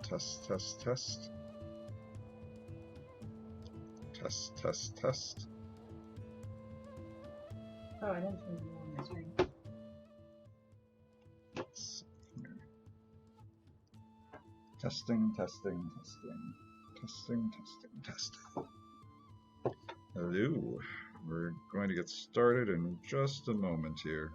Test, test, test. Test, test, test. Oh, I didn't turn it on my screen. Let's see here. Testing, testing, testing. Testing, testing, testing. Hello. We're going to get started in just a moment here.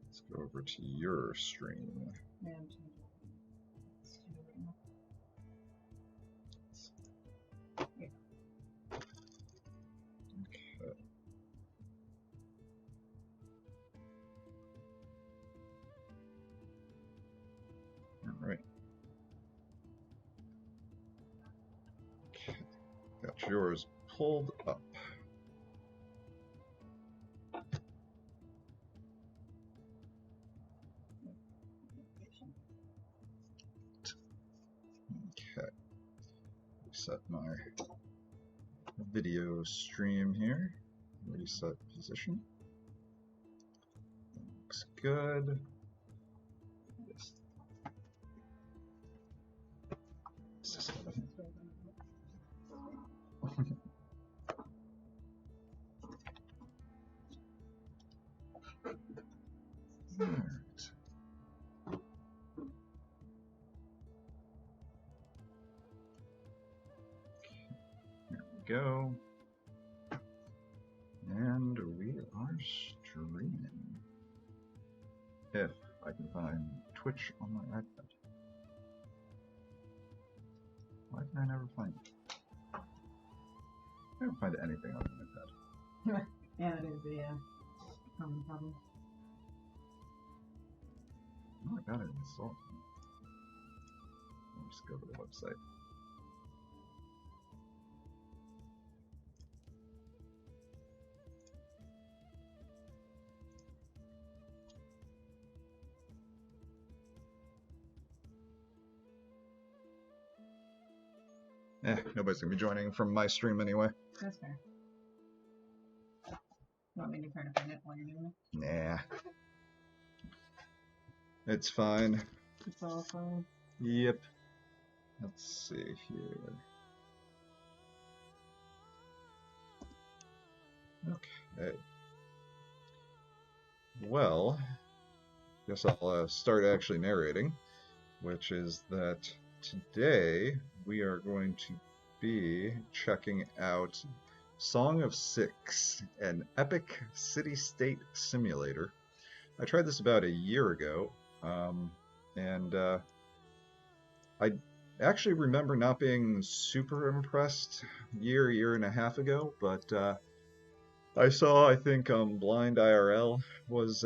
Let's go over to your stream. Yeah, I'm changing it. Let's do it right now. Yeah. Okay. All right. Okay. Got yours pulled up. Okay. Reset my video stream here. Reset position. Looks good. Alright. Here we go. And we are streaming. If I can find Twitch on my iPad. Why can I never find it? I never find anything on my iPad. Yeah, that is the common problem. Oh, I got it installed. I'll just go to the website. Nobody's gonna be joining from my stream anyway. That's fair. You want me to try to find it while you're doing it? Nah. It's fine. It's all fine. Yep. Let's see here. Okay. Well, guess I'll start actually narrating, which is that today we are going to be checking out Song of Six, an epic city-state simulator. I tried this about a year ago, and I actually remember not being super impressed year and a half ago, but I saw, I think, Blind IRL was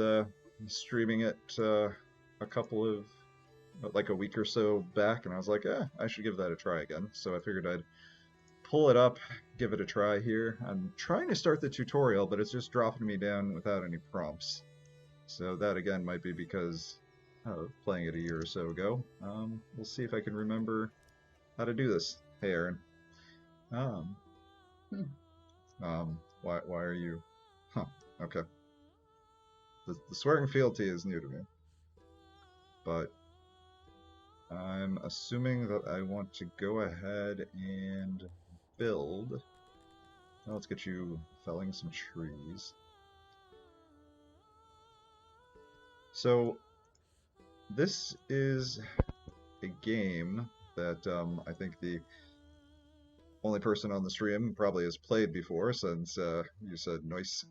streaming it a couple of, like a week or so back, and I was like, I should give that a try again. So I figured I'd pull it up, give it a try here. I'm trying to start the tutorial, but it's just dropping me down without any prompts. So that, again, might be because of playing it a year or so ago. We'll see if I can remember how to do this. Hey, Aaron. Why are you... Huh, okay. The swearing fealty is new to me. But I'm assuming that I want to go ahead and build. Now let's get you felling some trees. So this is a game that I think the only person on the stream probably has played before, since you said nice.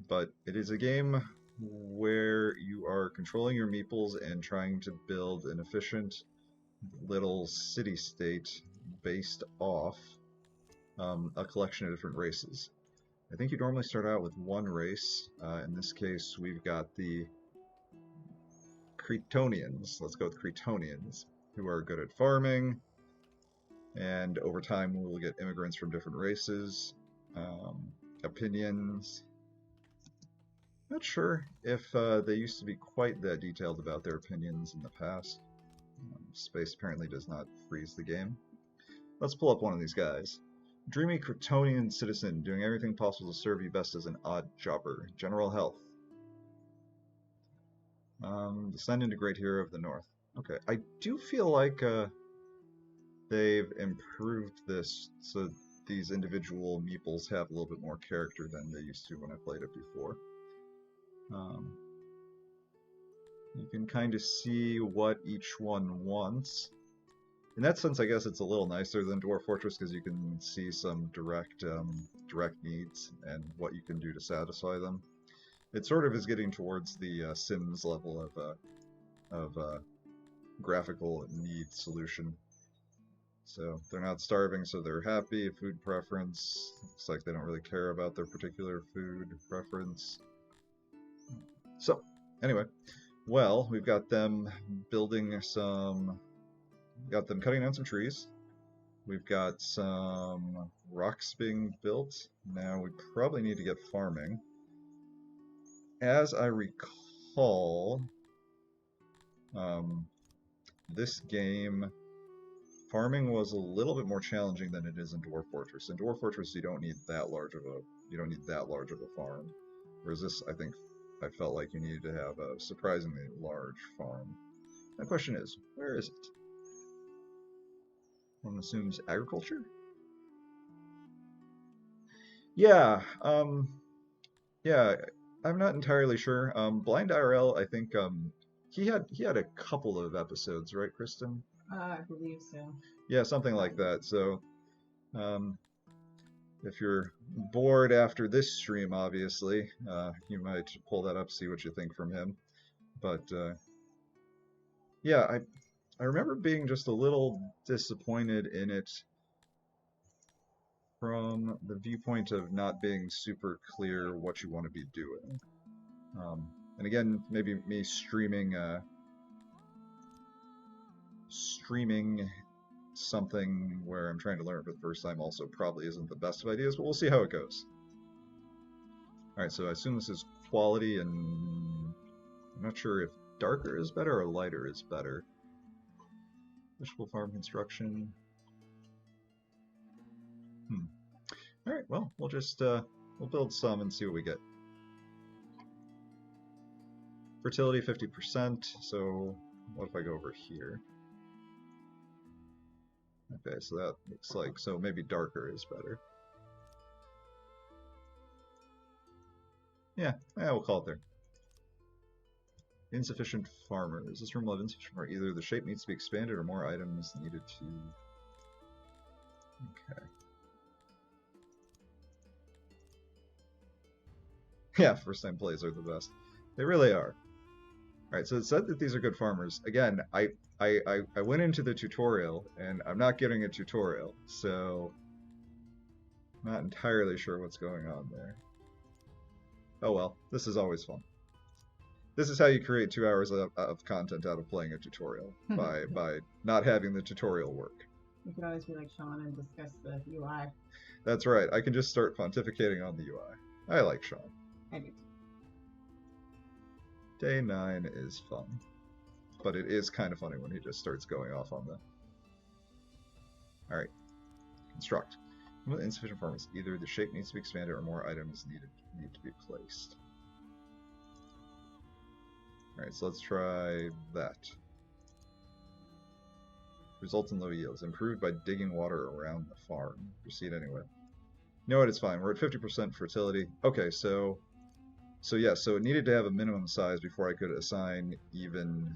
But it is a game where you are controlling your meeples and trying to build an efficient little city-state based off a collection of different races. I think you normally start out with one race. In this case, we've got the Cretonians. Let's go with Cretonians, who are good at farming. And over time, we'll get immigrants from different races. Opinions. Not sure if they used to be quite that detailed about their opinions in the past. Space apparently does not freeze the game. Let's pull up one of these guys. Dreamy Kryptonian citizen, doing everything possible to serve you best as an odd jobber. General health. Descend into Great Hero of the North. Okay, I do feel like they've improved this so these individual meeples have a little bit more character than they used to when I played it before. You can kind of see what each one wants. In that sense, I guess it's a little nicer than Dwarf Fortress because you can see some direct needs and what you can do to satisfy them. It sort of is getting towards the Sims level of graphical need solution. So they're not starving, so they're happy. Food preference, looks like they don't really care about their particular food preference. So, anyway, well, we've got them building some, got them cutting down some trees. We've got some rocks being built. Now we probably need to get farming. As I recall, this game, farming was a little bit more challenging than it is in Dwarf Fortress. In Dwarf Fortress, you don't need that large of a farm, whereas this, I felt like you needed to have a surprisingly large farm. My question is, where is it? One assumes agriculture. Yeah, yeah. I'm not entirely sure. Blind IRL, I think he had a couple of episodes, right, Kristen? I believe so. Yeah, something like that. So, if you're bored after this stream, obviously, you might pull that up, see what you think from him. But yeah, I remember being just a little disappointed in it from the viewpoint of not being super clear what you want to be doing. And again, maybe me streaming something where I'm trying to learn for the first time also probably isn't the best of ideas, but we'll see how it goes. Alright, so I assume this is quality, and I'm not sure if darker is better or lighter is better. Vegetable farm construction. Alright, well, we'll just we'll build some and see what we get. Fertility 50%, so what if I go over here? Okay, so that looks like, so maybe darker is better. Yeah, we'll call it there. Insufficient farmers. This room will have insufficient farmers. Either the shape needs to be expanded or more items needed to... Okay. Yeah, first time plays are the best. They really are. Alright, so it said that these are good farmers. Again, I went into the tutorial, and I'm not getting a tutorial, so I'm not entirely sure what's going on there. Oh well, this is always fun. This is how you create 2 hours of content out of playing a tutorial, by not having the tutorial work. You could always be like Sean and discuss the UI. That's right, I can just start pontificating on the UI. I like Sean. I do. Day 9 is fun, but it is kind of funny when he just starts going off on the... Alright, construct. With insufficient farmers, either the shape needs to be expanded or more items need to be placed. Alright, so let's try that. Results in low yields. Improved by digging water around the farm. Proceed anyway. You know what, it's fine. We're at 50% fertility. Okay, so yeah, so it needed to have a minimum size before I could assign even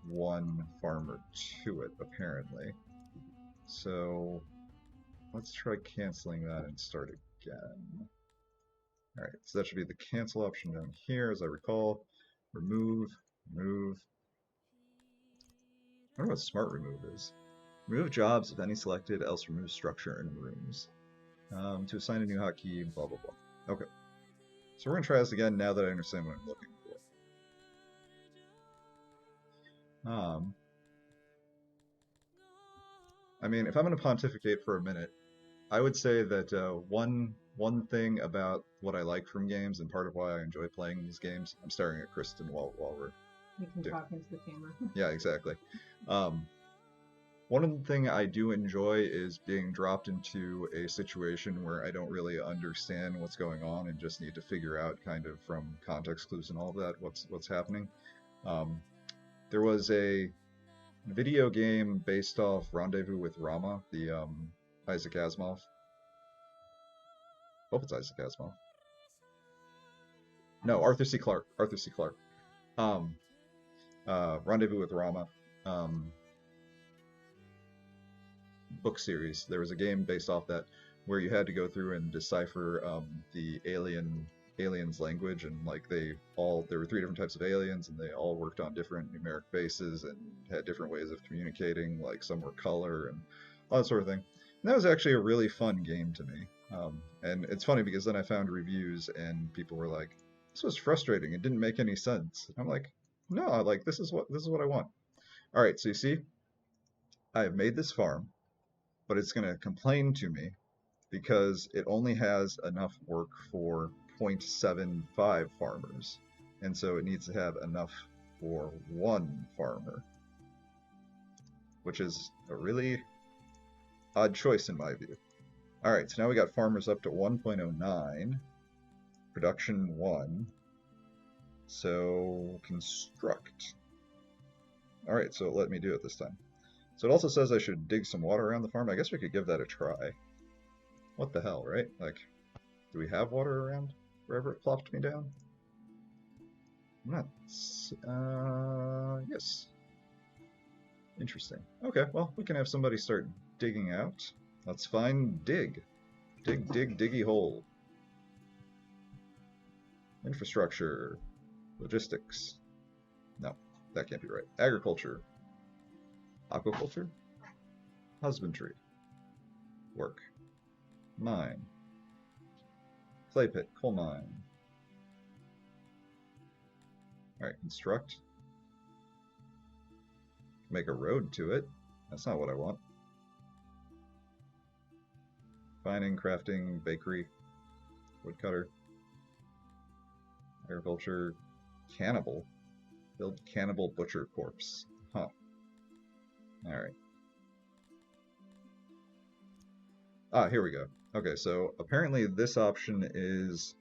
one farmer to it, apparently. So let's try canceling that and start again. Alright, so that should be the cancel option down here, as I recall. Remove, remove. I don't know what smart remove is. Remove jobs if any selected, else remove structure and rooms. To assign a new hotkey, blah blah blah. Okay. So we're going to try this again now that I understand what I'm looking for. I mean, if I'm going to pontificate for a minute, I would say that one thing about what I like from games, and part of why I enjoy playing these games, I'm staring at Kristen while we're... You can talk into the camera. Yeah, exactly. One thing I do enjoy is being dropped into a situation where I don't really understand what's going on and just need to figure out kind of from context clues and all of that what's happening. Um, there was a video game based off Rendezvous with Rama, the Isaac Asimov. Hope it's Isaac Asimov. No, Arthur C. Clarke. Arthur C. Clarke. Um, Rendezvous with Rama. Book series. There was a game based off that where you had to go through and decipher the aliens language, and like there were 3 different types of aliens, and they all worked on different numeric bases and had different ways of communicating. Like some were color and all that sort of thing. And that was actually a really fun game to me. And it's funny because then I found reviews and people were like, "This was frustrating. It didn't make any sense." And I'm like, "No, like this is what I want." All right, so you see, I have made this farm, but it's going to complain to me because it only has enough work for 0.75 farmers, and so it needs to have enough for 1 farmer, which is a really odd choice in my view. Alright, so now we got farmers up to 1.09, production 1, so construct. Alright, so it let me do it this time. So it also says I should dig some water around the farm. I guess we could give that a try. What the hell, right? Like, do we have water around wherever it plopped me down? I'm not... yes. Interesting. Okay, well, we can have somebody start digging out. Let's find dig. Dig, dig, diggy hole. Infrastructure. Logistics. No, that can't be right. Agriculture. Aquaculture? Husbandry. Work. Mine. Clay pit. Coal mine. Alright, construct. Make a road to it. That's not what I want. Mining, crafting, bakery, woodcutter, agriculture, cannibal. Build cannibal butcher corpse. Huh. Alright. Ah, here we go. Okay, so apparently this option is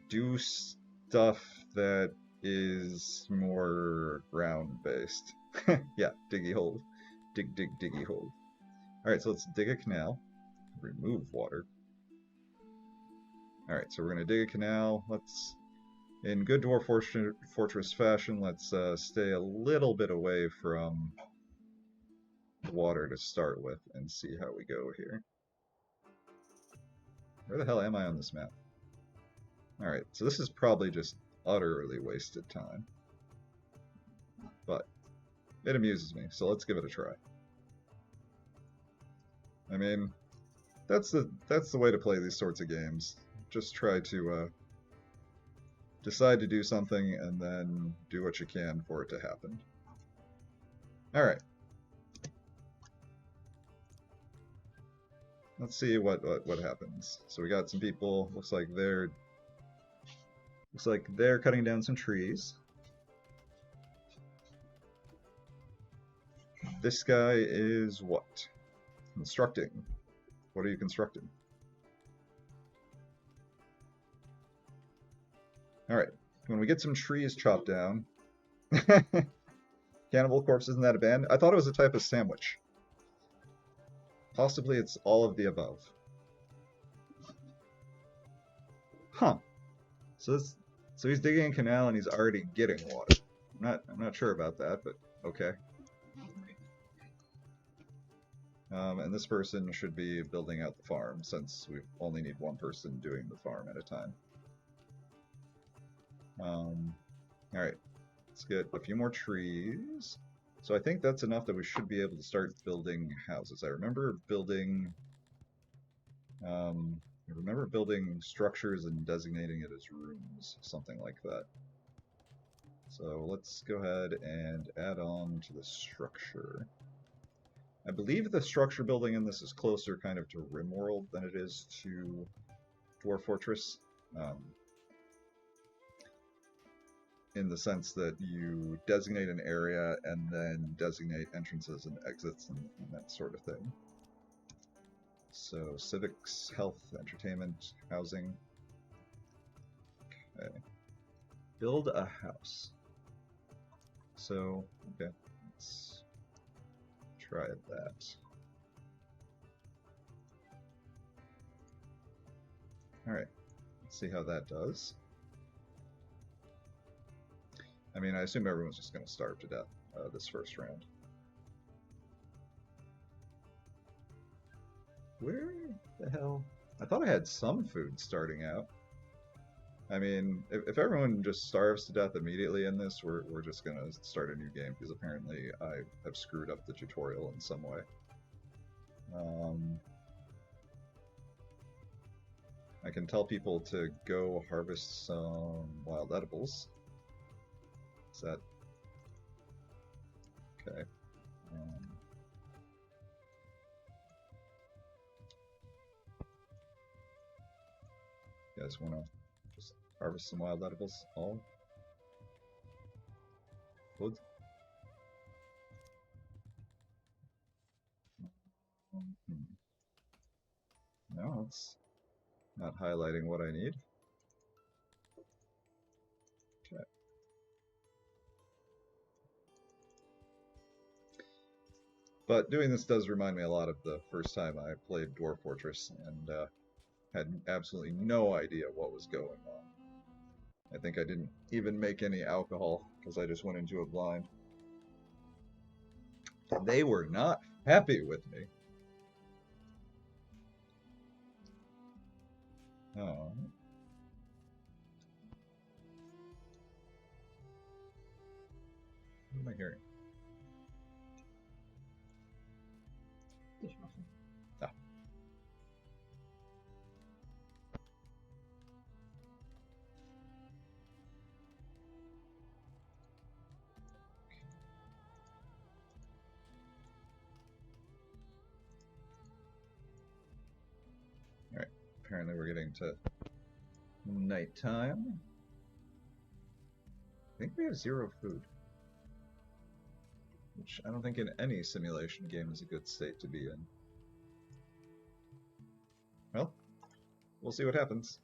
do stuff that is more ground-based. Yeah, diggy hole. Dig, dig, diggy hole. Alright, so let's dig a canal. Remove water. Alright, so we're going to dig a canal. Let's, in good Dwarf Fortress fashion, let's stay a little bit away from water to start with and see how we go here. Where the hell am I on this map? Alright, so this is probably just utterly wasted time. But it amuses me, so let's give it a try. I mean, that's the way to play these sorts of games. Just try to decide to do something and then do what you can for it to happen. Alright. Let's see what happens. So we got some people, looks like they're cutting down some trees. This guy is what? Constructing. What are you constructing? Alright, when we get some trees chopped down... Cannibal corpse, isn't that a band? I thought it was a type of sandwich. Possibly it's all of the above. Huh. So he's digging a canal and he's already getting water. I'm not sure about that, but okay. And this person should be building out the farm, since we only need 1 person doing the farm at a time. Alright, let's get a few more trees. So I think that's enough that we should be able to start building houses. I remember building structures and designating it as rooms, something like that. So let's go ahead and add on to the structure. I believe the structure building in this is closer kind of to RimWorld than it is to Dwarf Fortress. in the sense that you designate an area and then designate entrances and exits and that sort of thing. So civics, health, entertainment, housing. Okay. Build a house. So, okay, let's try that. Alright, let's see how that does. I mean, I assume everyone's just going to starve to death this first round. Where the hell? I thought I had some food starting out. I mean, if everyone just starves to death immediately in this, we're just going to start a new game, because apparently I have screwed up the tutorial in some way. I can tell people to go harvest some wild edibles. Is that... okay. You guys want to just harvest some wild edibles? All? Wood? No, it's not highlighting what I need. Okay. But doing this does remind me a lot of the first time I played Dwarf Fortress and had absolutely no idea what was going on. I think I didn't even make any alcohol because I just went into it blind. They were not happy with me. Oh. What am I hearing? Dishwasher. Ah. Alright, apparently we're getting to nighttime. I think we have 0 food. Which I don't think in any simulation game is a good state to be in. Well, we'll see what happens.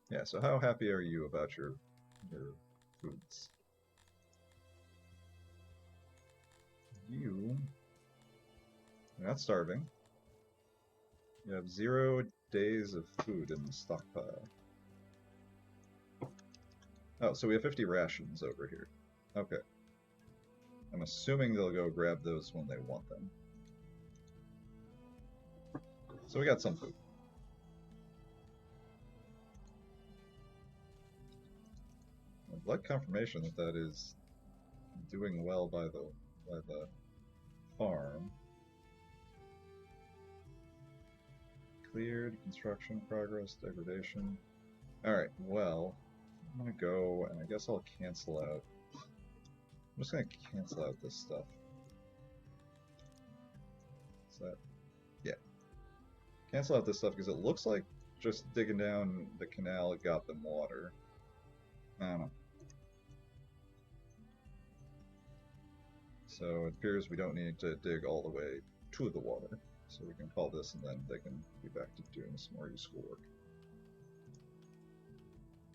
Yeah, so how happy are you about your foods? You're not starving. You have 0 days of food in the stockpile. Oh, so we have 50 rations over here. Okay. I'm assuming they'll go grab those when they want them. So we got some food. I'd like confirmation that that is doing well by the farm. Cleared, construction progress, degradation. Alright, well, I'm gonna go, and I guess I'll cancel out. I'm just gonna cancel out this stuff. Is that... yeah. Cancel out this stuff because it looks like just digging down the canal it got them water. I don't know. So it appears we don't need to dig all the way to the water. So we can call this and then they can be back to doing some more useful work.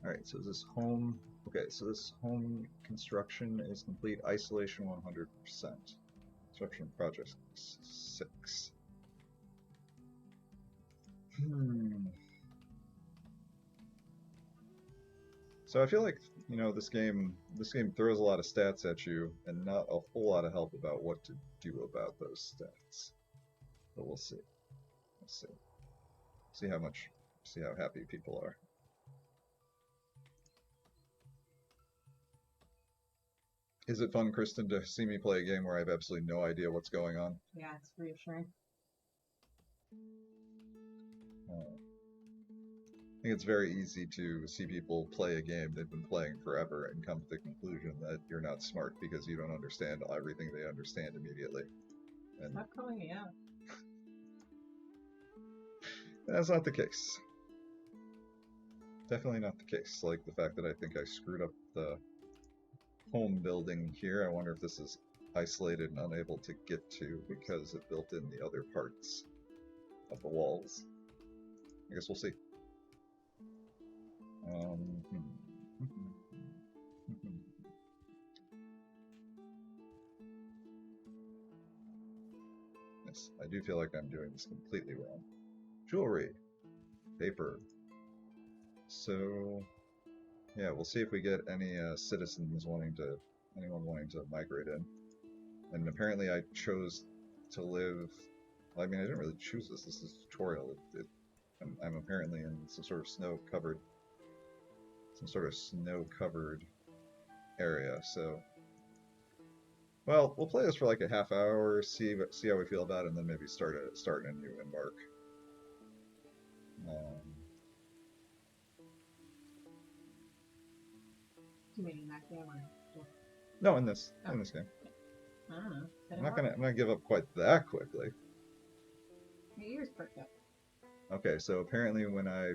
Alright, so this home... okay, so this home construction is complete. Isolation 100%. Construction project 6. So I feel like, you know, this game throws a lot of stats at you and not a whole lot of help about what to do about those stats. But we'll see. We'll see. See how happy people are. Is it fun, Kristen, to see me play a game where I have absolutely no idea what's going on? Yeah, it's reassuring. I think it's very easy to see people play a game they've been playing forever and come to the conclusion that you're not smart because you don't understand everything they understand immediately. And Stop calling me out. That's not the case. Definitely not the case. Like the fact that I think I screwed up the home building here. I wonder if this is isolated and unable to get to because it built in the other parts of the walls. I guess we'll see. Yes, I do feel like I'm doing this completely wrong. Jewelry. Paper. So, yeah, we'll see if we get any citizens anyone wanting to migrate in. And apparently I chose to live, well, I mean, I didn't really choose this. This is a tutorial. I'm apparently in some sort of snow-covered area, so... Well, we'll play this for like a half hour, see how we feel about it, and then maybe start a new embark. You mean in that game or? No, in this game. I don't know. I'm not gonna give up quite that quickly. Your ears perked up. Okay, so apparently when I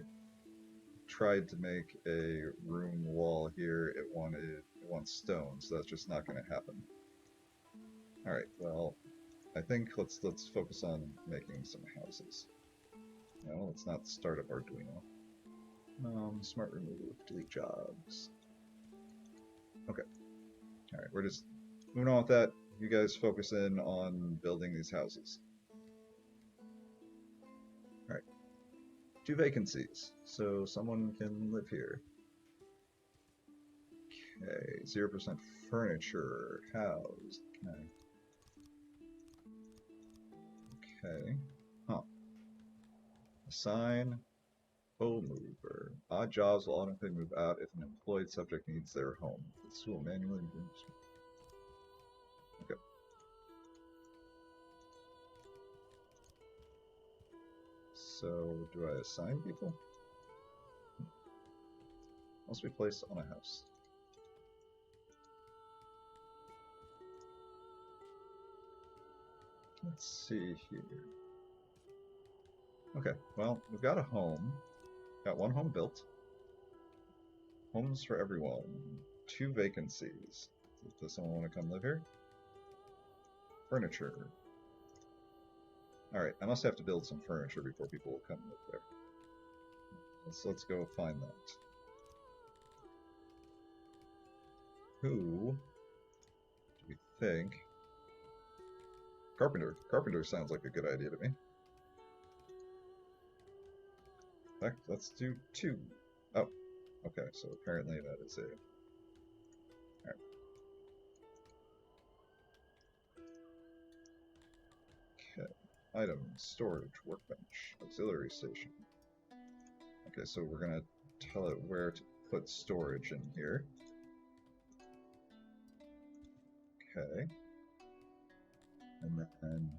tried to make a room wall here, it wants stone, so that's just not gonna happen. Alright, well, I think let's focus on making some houses. No, let's not start up Arduino. Smart remove, delete jobs. Okay. Alright, we're just moving on with that. You guys focus in on building these houses. Alright. 2 vacancies, so someone can live here. Okay, 0% furniture housed. Okay. Huh. Assign home mover. Odd jobs will automatically move out if an employed subject needs their home. This will manually move. Okay. So, do I assign people? Must be placed on a house. Let's see here. Okay, well, we've got a home. Got 1 home built. Homes for everyone. 2 vacancies. Does someone want to come live here? Furniture. Alright, I must have to build some furniture before people will come live there. Let's go find that. Who do we think? Carpenter. Carpenter sounds like a good idea to me. In fact, let's do 2. Oh, okay, so apparently that is it. Alright. Okay. Items, storage, workbench, auxiliary station. Okay, so we're gonna tell it where to put storage in here. Okay. And then,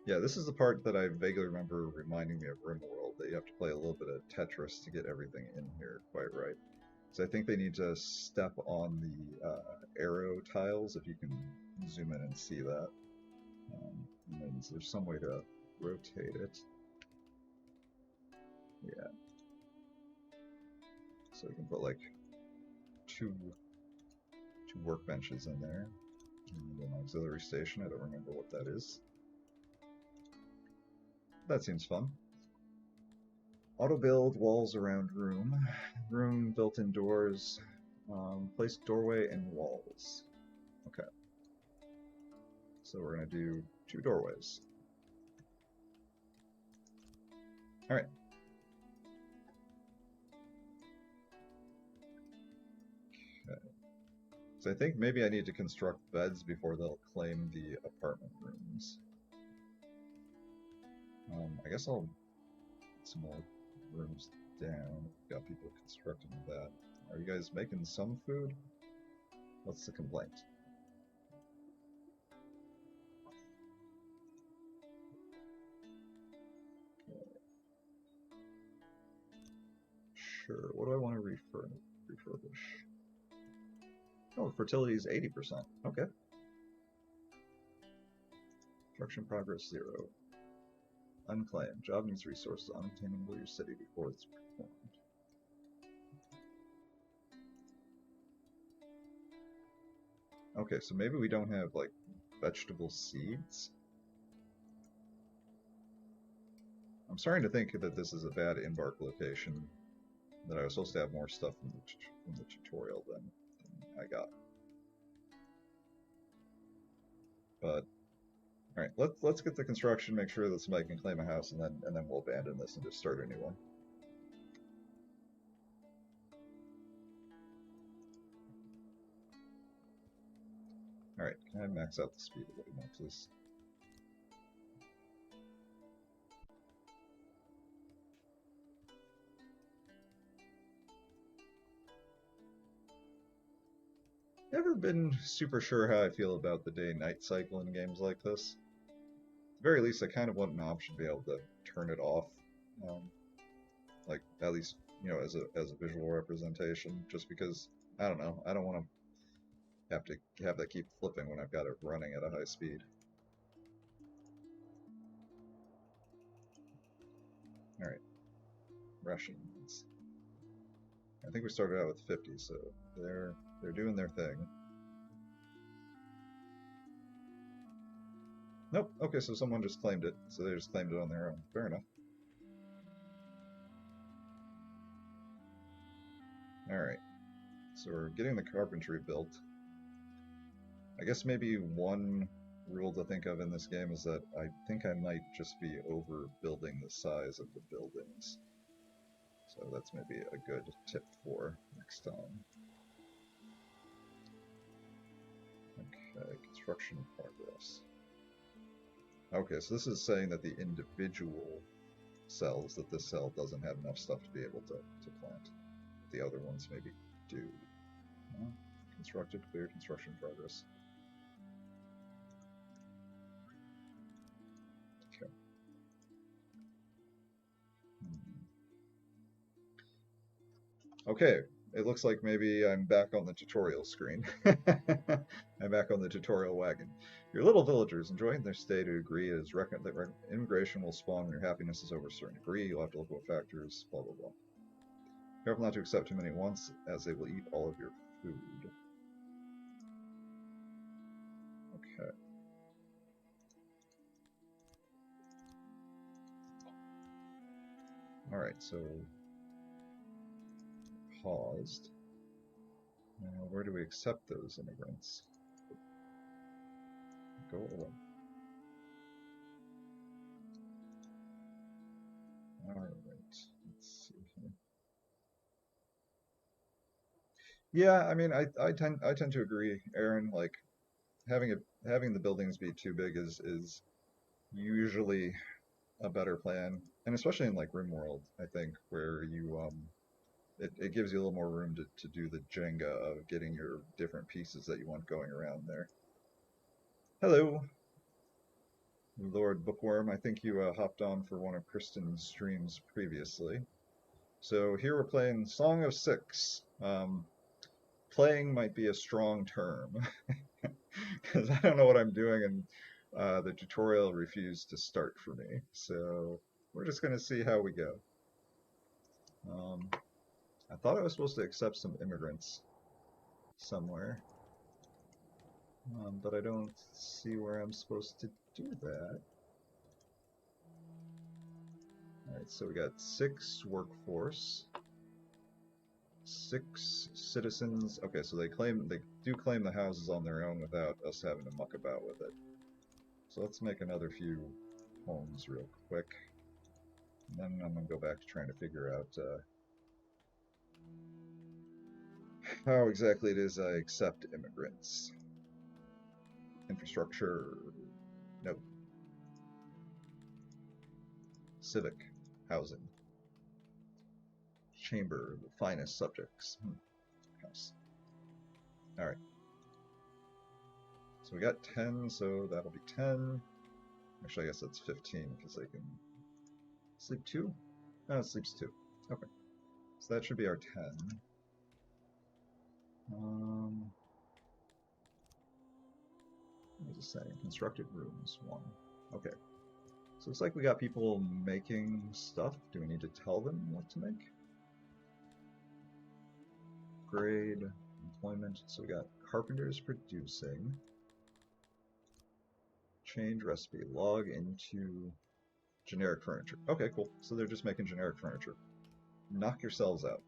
yeah, this is the part that I vaguely remember reminding me of RimWorld, that you have to play a little bit of Tetris to get everything in here quite right. So I think they need to step on the arrow tiles, if you can zoom in and see that. And then there's some way to rotate it. Yeah. So we can put like two workbenches in there. And an auxiliary station, I don't remember what that is. That seems fun. Auto build walls around room. Room built-in doors. Place doorway and walls. Okay. So we're going to do 2 doorways. Alright. Okay. So I think maybe I need to construct beds before they'll claim the apartment rooms. I guess I'll put some more rooms down. Got people constructing that. Are you guys making some food? What's the complaint? Okay. Sure. What do I want to refurbish? Oh, fertility is 80%. Okay. Construction progress 0. Unclaimed. Job needs resources unobtainable your city before it's performed. Okay, so maybe we don't have, like, vegetable seeds? I'm starting to think that this is a bad embark location, that I was supposed to have more stuff from the tutorial than I got. But alright, let's get the construction, make sure that somebody can claim a house, and then we'll abandon this and just start a new one. Alright, can I max out the speed a little more, please? Never been super sure how I feel about the day-night cycle in games like this. At the very least, I kind of want an option to be able to turn it off, like at least as a visual representation. Just because I don't know, I don't want to have that keep flipping when I've got it running at a high speed. All right, Russians. I think we started out with 50, so they're doing their thing. Nope. Okay, so someone just claimed it. So they just claimed it on their own. Fair enough. Alright. So we're getting the carpentry built. I guess maybe one rule to think of in this game is that I think I might just be overbuilding the size of the buildings. So that's maybe a good tip for next time. Okay, construction progress. Okay, so this is saying that the individual cells, that this cell doesn't have enough stuff to be able to plant. The other ones maybe do. Constructed, clear, construction progress. Okay. Okay, it looks like maybe I'm back on the tutorial screen. I'm back on the tutorial wagon. Your little villagers enjoying their stay to agree is reckoned that immigration will spawn when your happiness is over a certain degree. You'll have to look at what factors, blah blah blah. Careful not to accept too many at once, as they will eat all of your food. Okay. Alright, so paused. Now, where do we accept those immigrants? Go away. Alright, let's see here. Yeah, I mean, I tend to agree, Aaron. Like, having the buildings be too big is usually a better plan, and especially in like RimWorld, I think, where you it gives you a little more room to do the Jenga of getting your different pieces that you want going around there. Hello, Lord Bookworm. I think you hopped on for one of Kristen's streams previously. So here we're playing Song of Six. Playing might be a strong term, because I don't know what I'm doing, and the tutorial refused to start for me. So we're just going to see how we go. I thought I was supposed to accept some immigrants somewhere, but I don't see where I'm supposed to do that. Alright, so we got 6 workforce, 6 citizens. Okay, so they do claim the houses on their own without us having to muck about with it. So let's make another few homes real quick. And then I'm going to go back to trying to figure out how exactly it is I accept immigrants. Infrastructure, no. Civic, housing. Chamber, the finest subjects. House. Alright. So we got 10, so that'll be 10. Actually, I guess that's 15, because they can sleep 2? No, it sleeps 2. Okay. So that should be our 10. What was it saying? Constructed rooms, 1. Okay. So it's like we got people making stuff. Do we need to tell them what to make? Grade, employment. So we got carpenters producing. Change recipe, log into generic furniture. Okay, cool. So they're just making generic furniture. Knock yourselves out.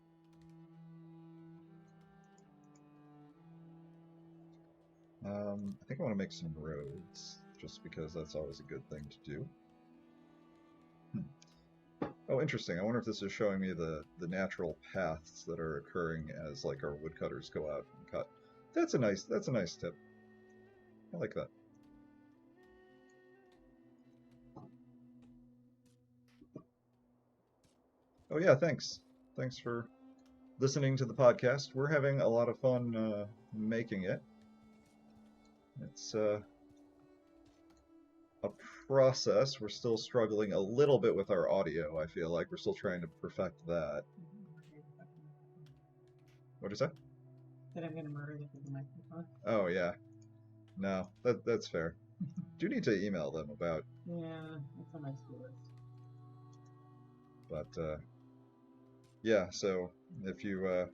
I think I want to make some roads, just because that's always a good thing to do. Oh, interesting. I wonder if this is showing me the natural paths that are occurring as like our woodcutters go out and cut. That's a nice tip. I like that. Oh yeah, thanks. Thanks for listening to the podcast. We're having a lot of fun making it. It's a process. We're still struggling a little bit with our audio, I feel like. We're still trying to perfect that. What did you say? That I'm going to murder the microphone. Oh, yeah. No, that's fair. Do need to email them about... Yeah, it's on my to-do list. But, yeah, so if you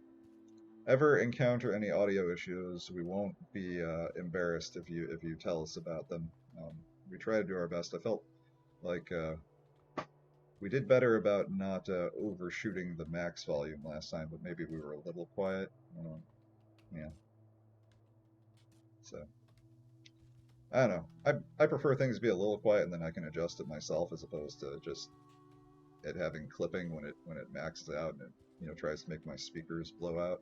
ever encounter any audio issues, we won't be embarrassed if you tell us about them. We try to do our best. I felt like we did better about not overshooting the max volume last time, but maybe we were a little quiet. Yeah. So, I don't know. I prefer things to be a little quiet, and then I can adjust it myself, as opposed to just it having clipping when it maxes out and it tries to make my speakers blow out.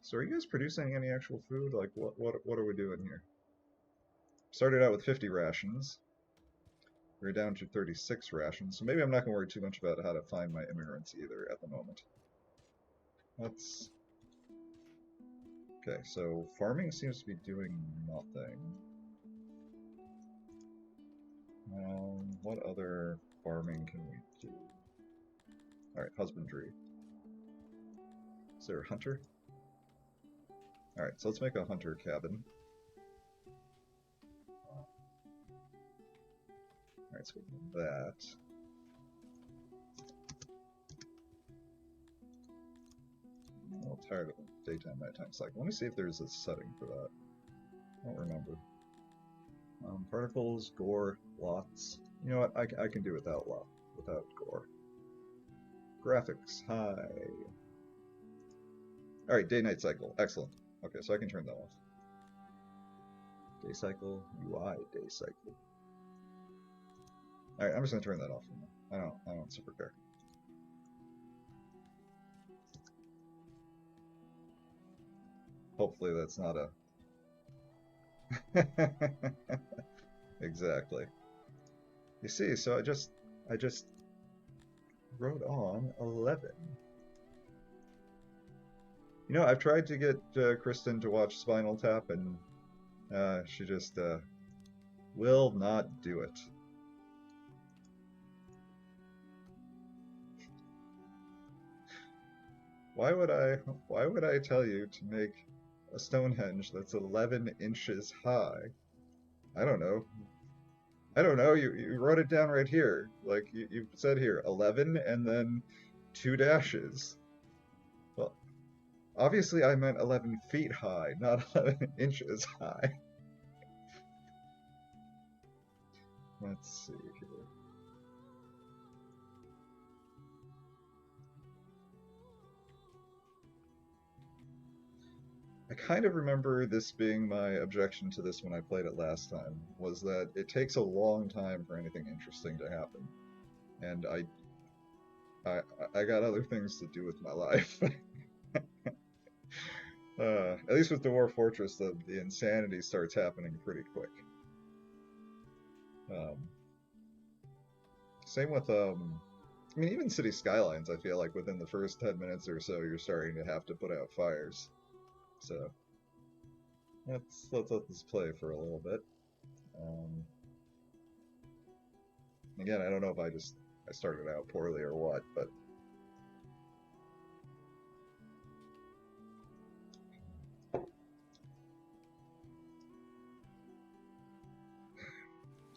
So are you guys producing any actual food? Like, what are we doing here? Started out with 50 rations. We're down to 36 rations, so maybe I'm not going to worry too much about how to find my immigrants either at the moment. Okay, so farming seems to be doing nothing. What other farming can we do? Alright, husbandry. Is there a hunter? Alright, so let's make a hunter cabin. Alright, so we do that. I'm a little tired of the daytime nighttime cycle. Let me see if there's a setting for that. I don't remember. Particles, gore, lots. You know what? I can do without gore. Graphics, high. Alright, day-night cycle. Excellent. Okay, so I can turn that off. Day cycle, UI, day cycle. Alright, I'm just gonna turn that off for now. I don't super care. Hopefully that's not a... Exactly. You see, so I just wrote on 11. You know, I've tried to get Kristen to watch Spinal Tap, and she just will not do it. Why would I tell you to make a Stonehenge that's 11 inches high? I don't know. You wrote it down right here. Like you said here, 11 and then 2 dashes. Well, obviously I meant 11 feet high, not 11 inches high. Let's see here. I kind of remember this being my objection to this when I played it last time, was that it takes a long time for anything interesting to happen. And I got other things to do with my life. At least with Dwarf Fortress, the insanity starts happening pretty quick. Same with, I mean, even City Skylines, I feel like within the first 10 minutes or so, you're starting to have to put out fires. So, let's let this play for a little bit. Again, I don't know if I started out poorly or what, but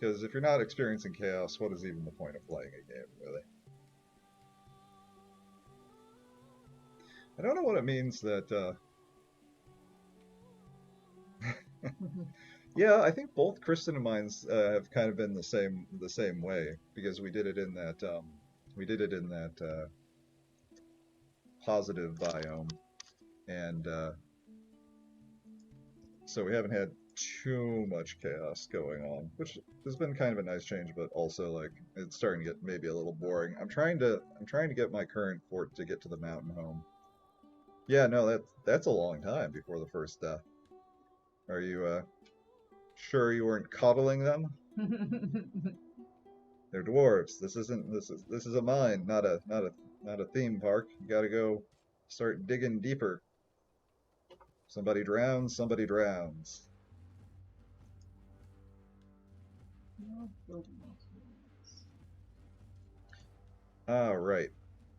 Because if you're not experiencing chaos, what is even the point of playing a game, really? I don't know what it means that, yeah, I think both Kristen and mine's have kind of been the same way, because we did it in that positive biome, and so we haven't had too much chaos going on, which has been kind of a nice change, but also like it's starting to get maybe a little boring. I'm trying to get my current fort to get to the mountain home. Yeah, no, that's a long time before the first death. Are you sure you weren't coddling them? They're dwarves. This is a mine, not a theme park. You gotta go start digging deeper. Somebody drowns, somebody drowns. Ah, right.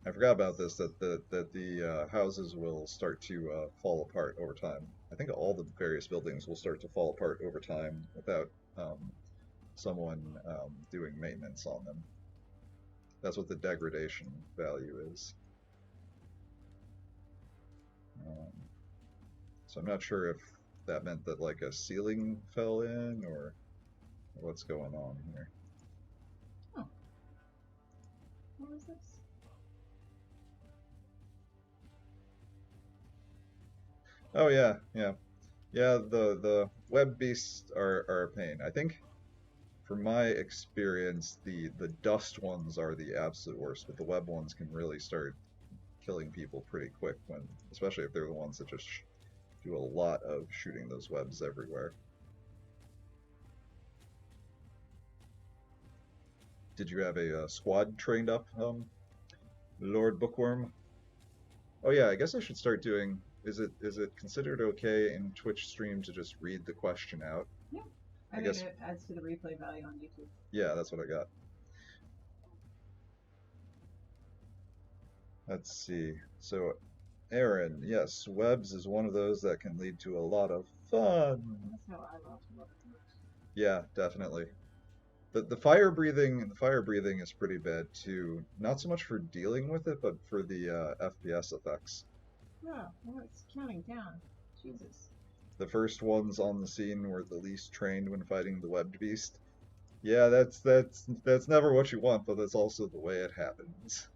I forgot about this, that the houses will start to fall apart over time. I think all the various buildings will start to fall apart over time without someone doing maintenance on them. That's what the degradation value is. So I'm not sure if that meant that like a ceiling fell in or what's going on here. Oh. What was this? Oh yeah, yeah. Yeah, the web beasts are a pain. I think from my experience, the dust ones are the absolute worst, but the web ones can really start killing people pretty quick when, especially if they're the ones that just do a lot of shooting those webs everywhere. Did you have a squad trained up, Lord Bookworm? Oh yeah, I guess I should start doing. Is it considered okay in Twitch stream to just read the question out? Yeah. I mean, it adds to the replay value on YouTube. Yeah, that's what I got. Let's see. So, Aaron, yes, webs is one of those that can lead to a lot of fun. That's how I love it. Yeah, definitely. The fire breathing is pretty bad too. Not so much for dealing with it, but for the FPS effects. Yeah, well, it's counting down. Jesus. The first ones on the scene were the least trained when fighting the webbed beast. Yeah, that's never what you want, but that's also the way it happens.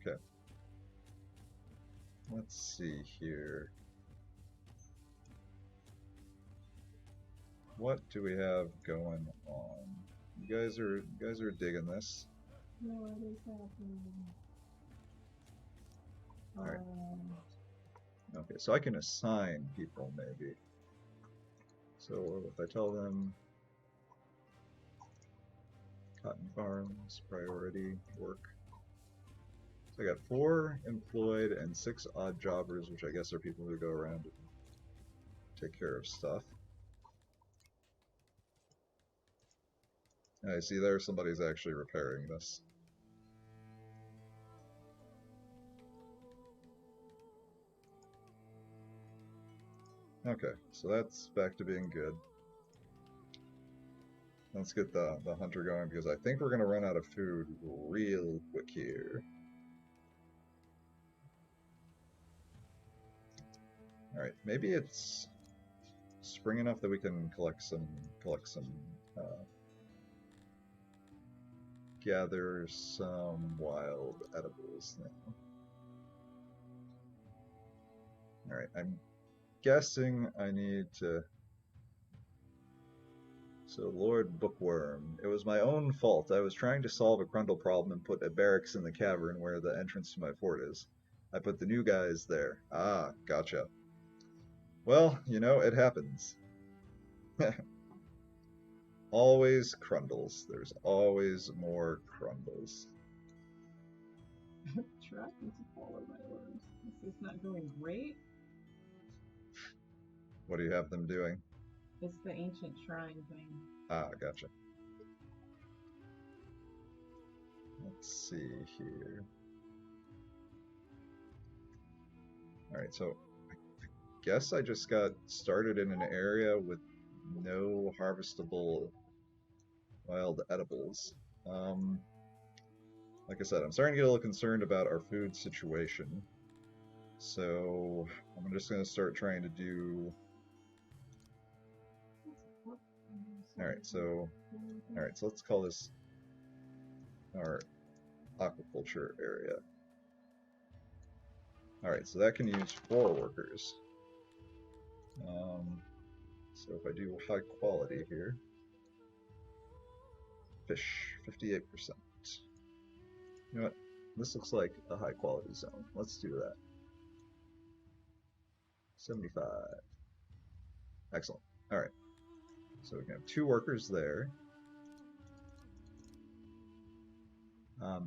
Okay. Let's see here. What do we have going on? You guys are digging this. What is happening? Alright. Okay, so I can assign people maybe. So if I tell them cotton farms, priority, work. So I got 4 employed and 6 odd jobbers, which I guess are people who go around and take care of stuff. I see there somebody's actually repairing this. Okay, so that's back to being good. Let's get the hunter going because I think we're going to run out of food real quick here. Alright, maybe it's spring enough that we can gather some wild edibles now. Alright, I'm guessing I need to... So, Lord Bookworm, it was my own fault. I was trying to solve a Grundle problem and put a barracks in the cavern where the entrance to my fort is. I put the new guys there. Ah, gotcha. Well, you know, it happens. Always Crundles. There's always more Crundles. Trying to follow my orders. This is not going great. What do you have them doing? It's the ancient shrine thing. Ah, gotcha. Let's see here. Alright, so guess I just got started in an area with no harvestable wild edibles. Like I said, I'm starting to get a little concerned about our food situation. So I'm just going to start trying to do... Alright, so let's call this our aquaculture area. Alright, so that can use 4 workers. So if I do high quality here, fish, 58%. You know what? This looks like a high quality zone. Let's do that. 75. Excellent. Alright. So we can have 2 workers there.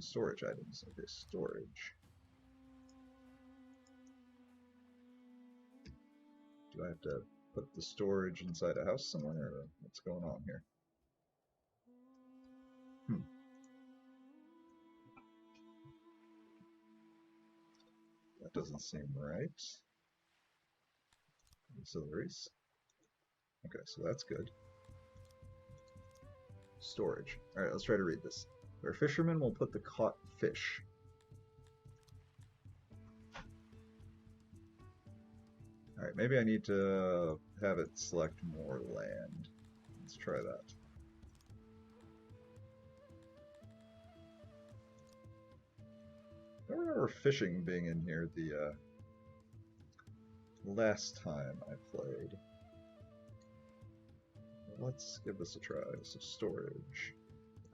Storage items. Okay, storage. Do I have to put the storage inside a house somewhere, or what's going on here? That doesn't seem right. Auxiliaries. Okay, so that's good. Storage. Alright, let's try to read this. Where fishermen will put the caught fish. Alright, maybe I need to have it select more land. Let's try that. I don't remember fishing being in here the last time I played. Let's give this a try. So storage.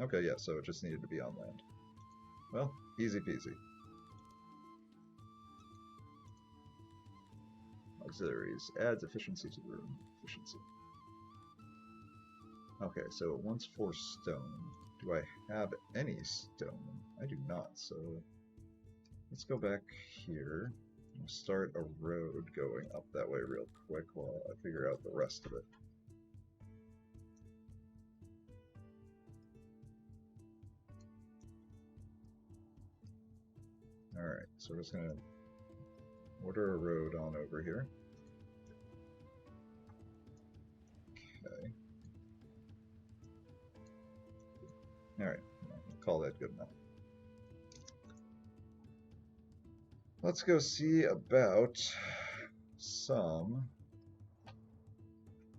Okay, yeah, so it just needed to be on land. Well, easy peasy. Auxiliaries. Adds efficiency to the room. Efficiency. Okay, so it wants 4 stone. Do I have any stone? I do not, so let's go back here. We'll start a road going up that way real quick while I figure out the rest of it. Alright, so we're just going to order a road on over here. Okay. Alright, I'll call that good enough. Let's go see about some...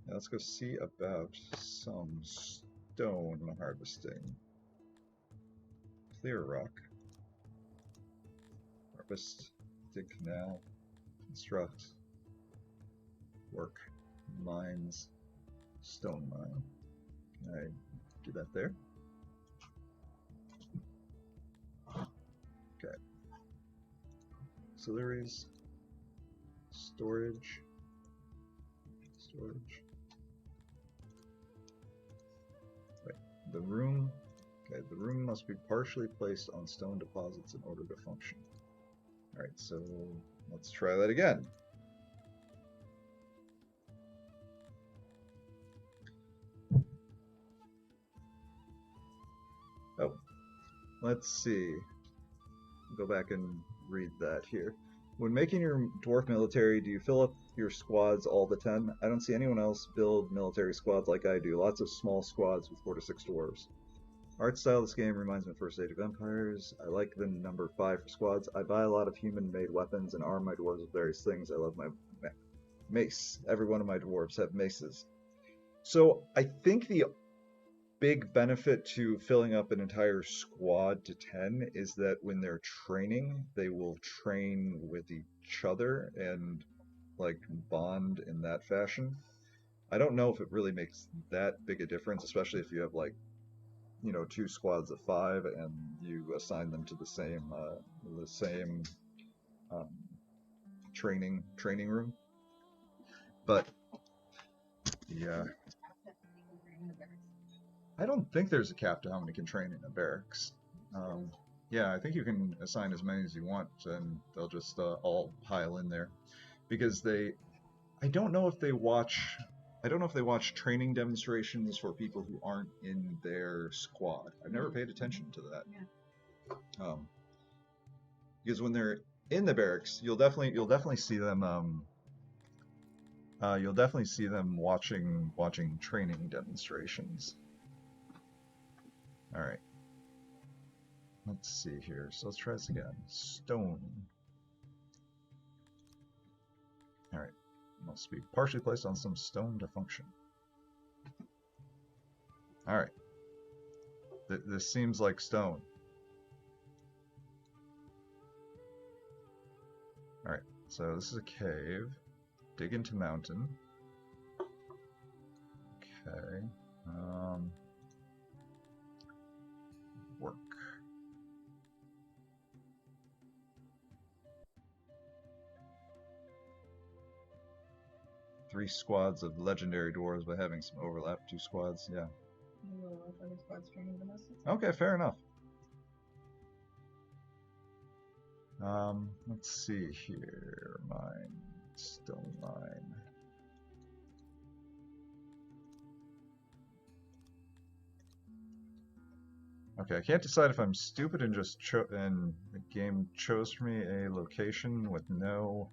Yeah, let's go see about some stone harvesting. Clear rock. Harvest, dig canal, construct, work, mines, stone mine. Can I do that there? Okay. Auxiliaries, storage, Wait, the room. Okay, the room must be partially placed on stone deposits in order to function. Alright, so let's try that again. Oh, let's see. Go back and read that here. When making your dwarf military, do you fill up your squads all the 10? I don't see anyone else build military squads like I do. Lots of small squads with 4 to 6 dwarves. Art style of this game reminds me of First Age of Empires. I like the number 5 for squads. I buy a lot of human-made weapons and arm my dwarves with various things. I love my mace. Every one of my dwarves have maces. So I think the big benefit to filling up an entire squad to 10 is that when they're training, they will train with each other and like bond in that fashion. I don't know if it really makes that big a difference, especially if you have like, you know, 2 squads of 5 and you assign them to the same training room. But yeah, I don't think there's a cap to how many can train in a barracks. Yeah, I think you can assign as many as you want, and they'll just all pile in there. Because I don't know if they watch training demonstrations for people who aren't in their squad. I've never paid attention to that. Yeah. Because when they're in the barracks, you'll definitely see them You'll definitely see them watching training demonstrations. All right. Let's see here. So let's try this again. Stone. All right. Must be partially placed on some stone to function. All right. This seems like stone. All right. So this is a cave. Dig into mountain. Okay. Work. Three squads of legendary dwarves by having some overlap. 2 squads, yeah. Okay, fair enough. Let's see here. Mine. Stone mine. Okay, I can't decide if I'm stupid and just and the game chose for me a location with no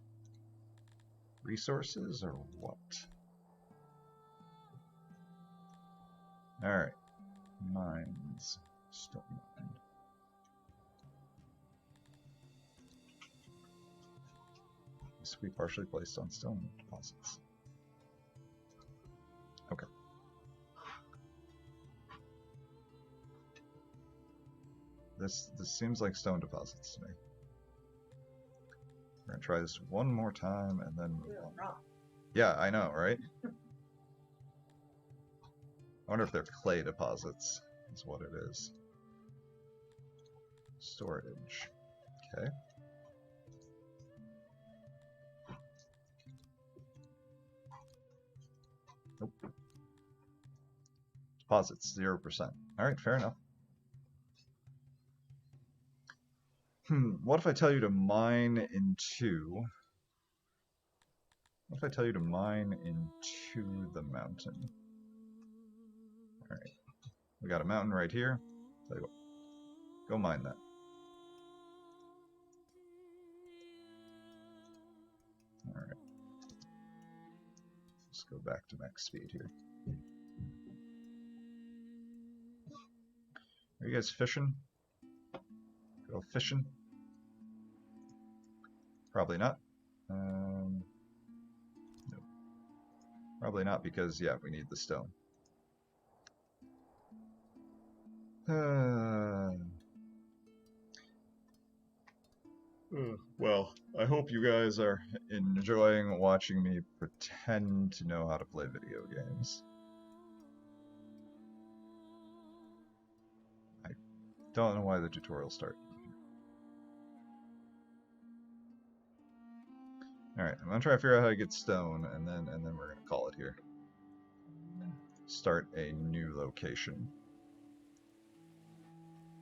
resources or what. Alright. Mines. Stone mine. This will be partially placed on stone deposits. Okay. This seems like stone deposits to me. We're gonna try this one more time and then move on. Yeah, I know, right? I wonder if they're clay deposits, is what it is. Storage. Okay. Nope. Deposits, 0%. Alright, fair enough. What if I tell you to mine into... What if I tell you to mine into the mountain? Alright. We got a mountain right here. Tell you what. Go mine that. Alright. Let's go back to max speed here. Are you guys fishing? Go fishing? Probably not. No. Probably not because, yeah, we need the stone. Well, I hope you guys are enjoying watching me pretend to know how to play video games. I don't know why the tutorial started. Alright, I'm gonna try to figure out how to get stone, and then we're gonna call it here. Start a new location.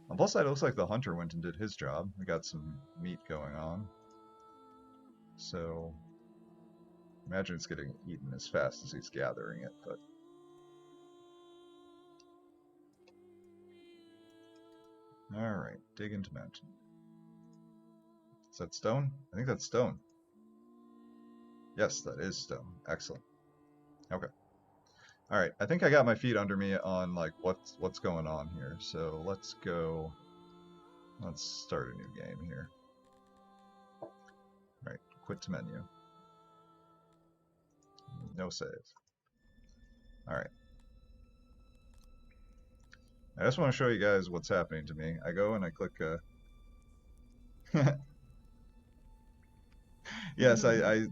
On plus side, it looks like the hunter went and did his job. We got some meat going on. So, imagine it's getting eaten as fast as he's gathering it, but... Alright, dig into mountain. Is that stone? I think that's stone. Yes, that is stone. Excellent. Okay. Alright, I think I got my feet under me on like what's going on here. So let's go. Let's start a new game here. Alright, quit to menu. No save. Alright. I just want to show you guys what's happening to me. I go and I click Yes, I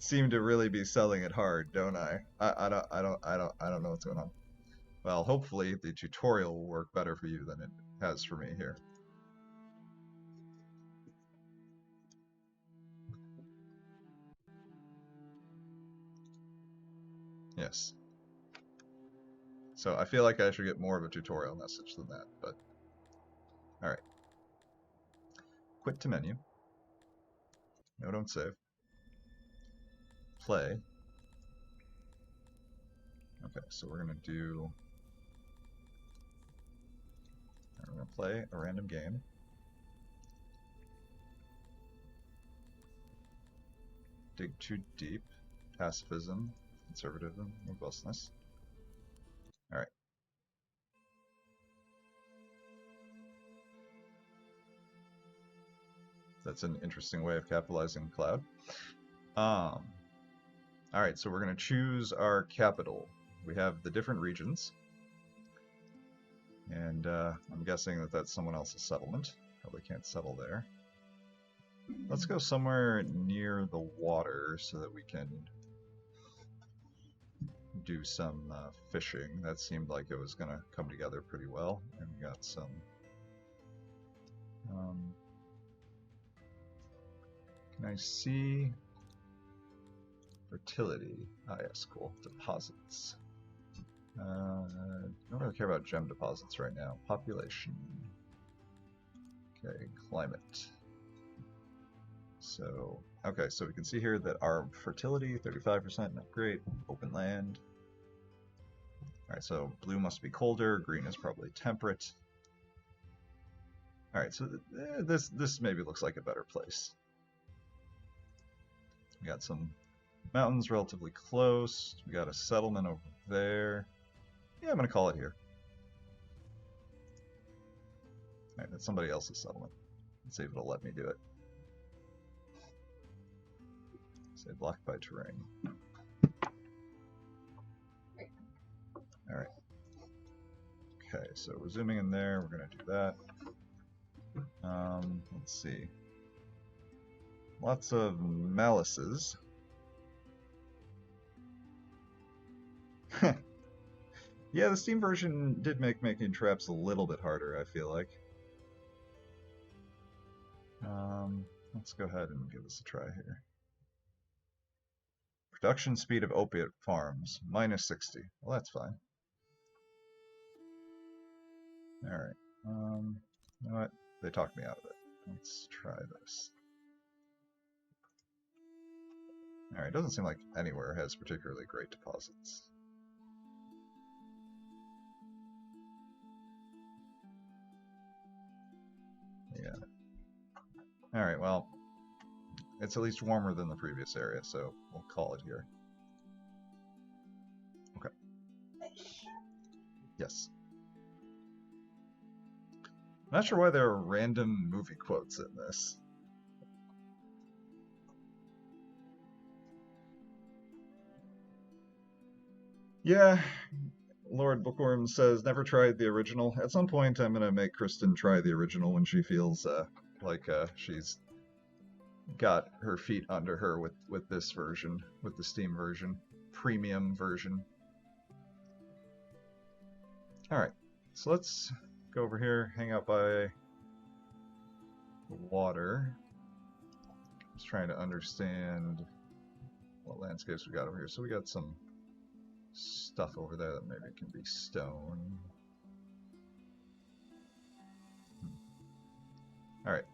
seem to really be selling it hard, don't I? I don't know what's going on. Well, hopefully the tutorial will work better for you than it has for me here. Yes. So I feel like I should get more of a tutorial message than that, but alright. Quit to menu. No, don't save. Play. Okay, so we're gonna play a random game. Dig too deep. pacifism, conservatism, robustness. Alright. That's an interesting way of capitalizing cloud. Alright, so we're going to choose our capital. We have the different regions. And I'm guessing that that's someone else's settlement. Probably can't settle there. Let's go somewhere near the water so that we can do some fishing. That seemed like it was going to come together pretty well. And we got some... can I see... fertility? Ah, yes, cool. Deposits. I don't really care about gem deposits right now. Population. Okay, climate. So, okay, so we can see here that our fertility, 35%, not great. Open land. Alright, so blue must be colder, green is probably temperate. Alright, so this maybe looks like a better place. We got some mountains relatively close. We got a settlement over there. Yeah, I'm going to call it here. Alright, that's somebody else's settlement. Let's see if it'll let me do it. Say blocked by terrain. Alright. Okay, so we're zooming in there. We're going to do that. Let's see. Lots of malices. Yeah, the Steam version did make making traps a little bit harder, I feel like. Let's go ahead and give this a try here. Production speed of opiate farms, minus 60. Well, that's fine. Alright. You know what? They talked me out of it. Let's try this. Alright, doesn't seem like anywhere has particularly great deposits. Yeah. Alright, well, it's at least warmer than the previous area, so we'll call it here. Okay. Yes. I'm not sure why there are random movie quotes in this. Yeah, Lord Bookworm says, never tried the original. At some point, I'm going to make Kristen try the original when she feels like she's got her feet under her with this version, with the Steam version, premium version. Alright, so let's go over here, hang out by the water. Just trying to understand what landscapes we got over here. So we got some stuff over there that maybe can be stone. Alright.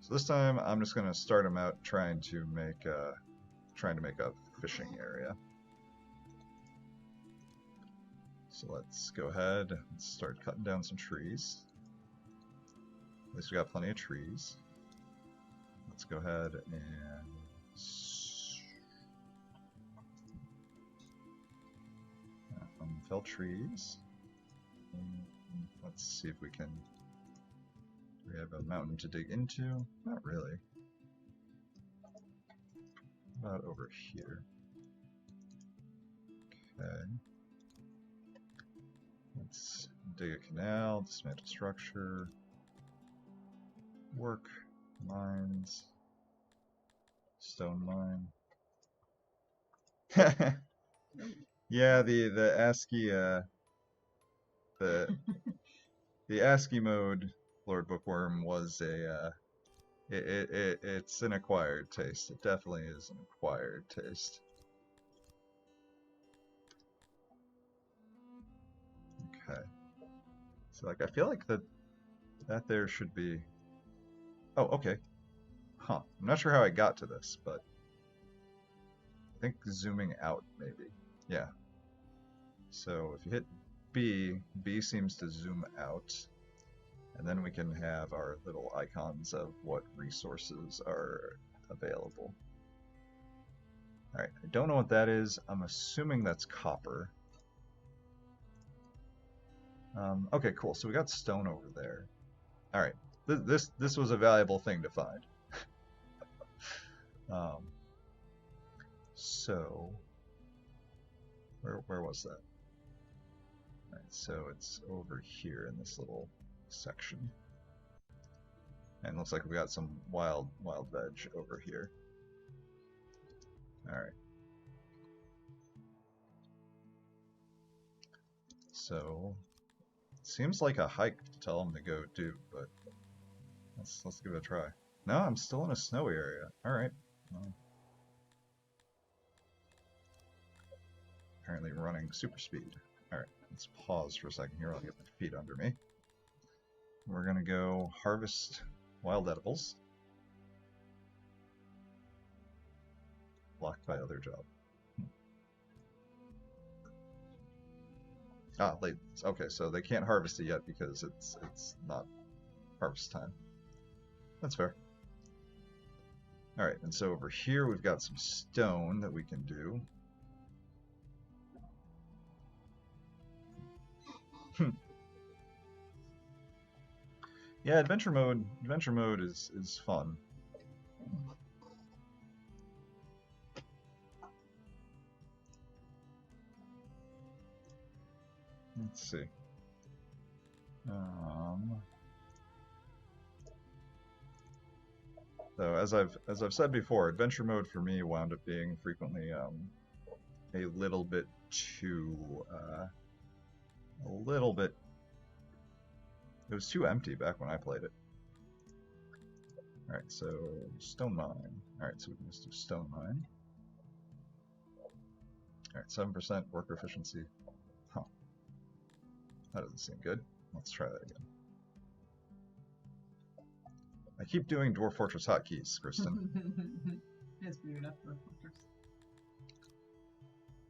So this time I'm just going to start them out trying to make a fishing area. So let's go ahead and start cutting down some trees. At least we got plenty of trees. Let's go ahead and fell trees. Let's see if we can. Do we have a mountain to dig into? Not really. About over here. Okay. Let's dig a canal, dismantle structure, work, mines, stone mine. Yeah, the ASCII the ASCII mode, Lord Bookworm, was it's an acquired taste. It definitely is an acquired taste. Okay. So like I feel like that there should be. Oh, okay. Huh. I'm not sure how I got to this, but I think zooming out maybe. Yeah. So if you hit B, B seems to zoom out, and then we can have our little icons of what resources are available. Alright, I don't know what that is. I'm assuming that's copper. Okay, cool. So we got stone over there. Alright, this was a valuable thing to find. So, where was that? Alright, so it's over here in this little section. And looks like we got some wild veg over here. Alright. So, seems like a hike to tell them to go do, but let's give it a try. No, I'm still in a snowy area. Alright. Well, apparently running super speed. Alright, let's pause for a second here. I'll get my feet under me. We're gonna go harvest wild edibles. Blocked by other job. Ah, late. Okay, so they can't harvest it yet because it's not harvest time. That's fair. Alright, and so over here we've got some stone that we can do. Yeah, adventure mode is fun. Let's see. So as I've said before, adventure mode for me wound up being frequently a little bit too it was too empty back when I played it. Alright, so stone mine. Alright, so we can just do stone mine. Alright, 7% worker efficiency. Huh. That doesn't seem good. Let's try that again. I keep doing Dwarf Fortress hotkeys, Kristen. It's weird up Dwarf Fortress.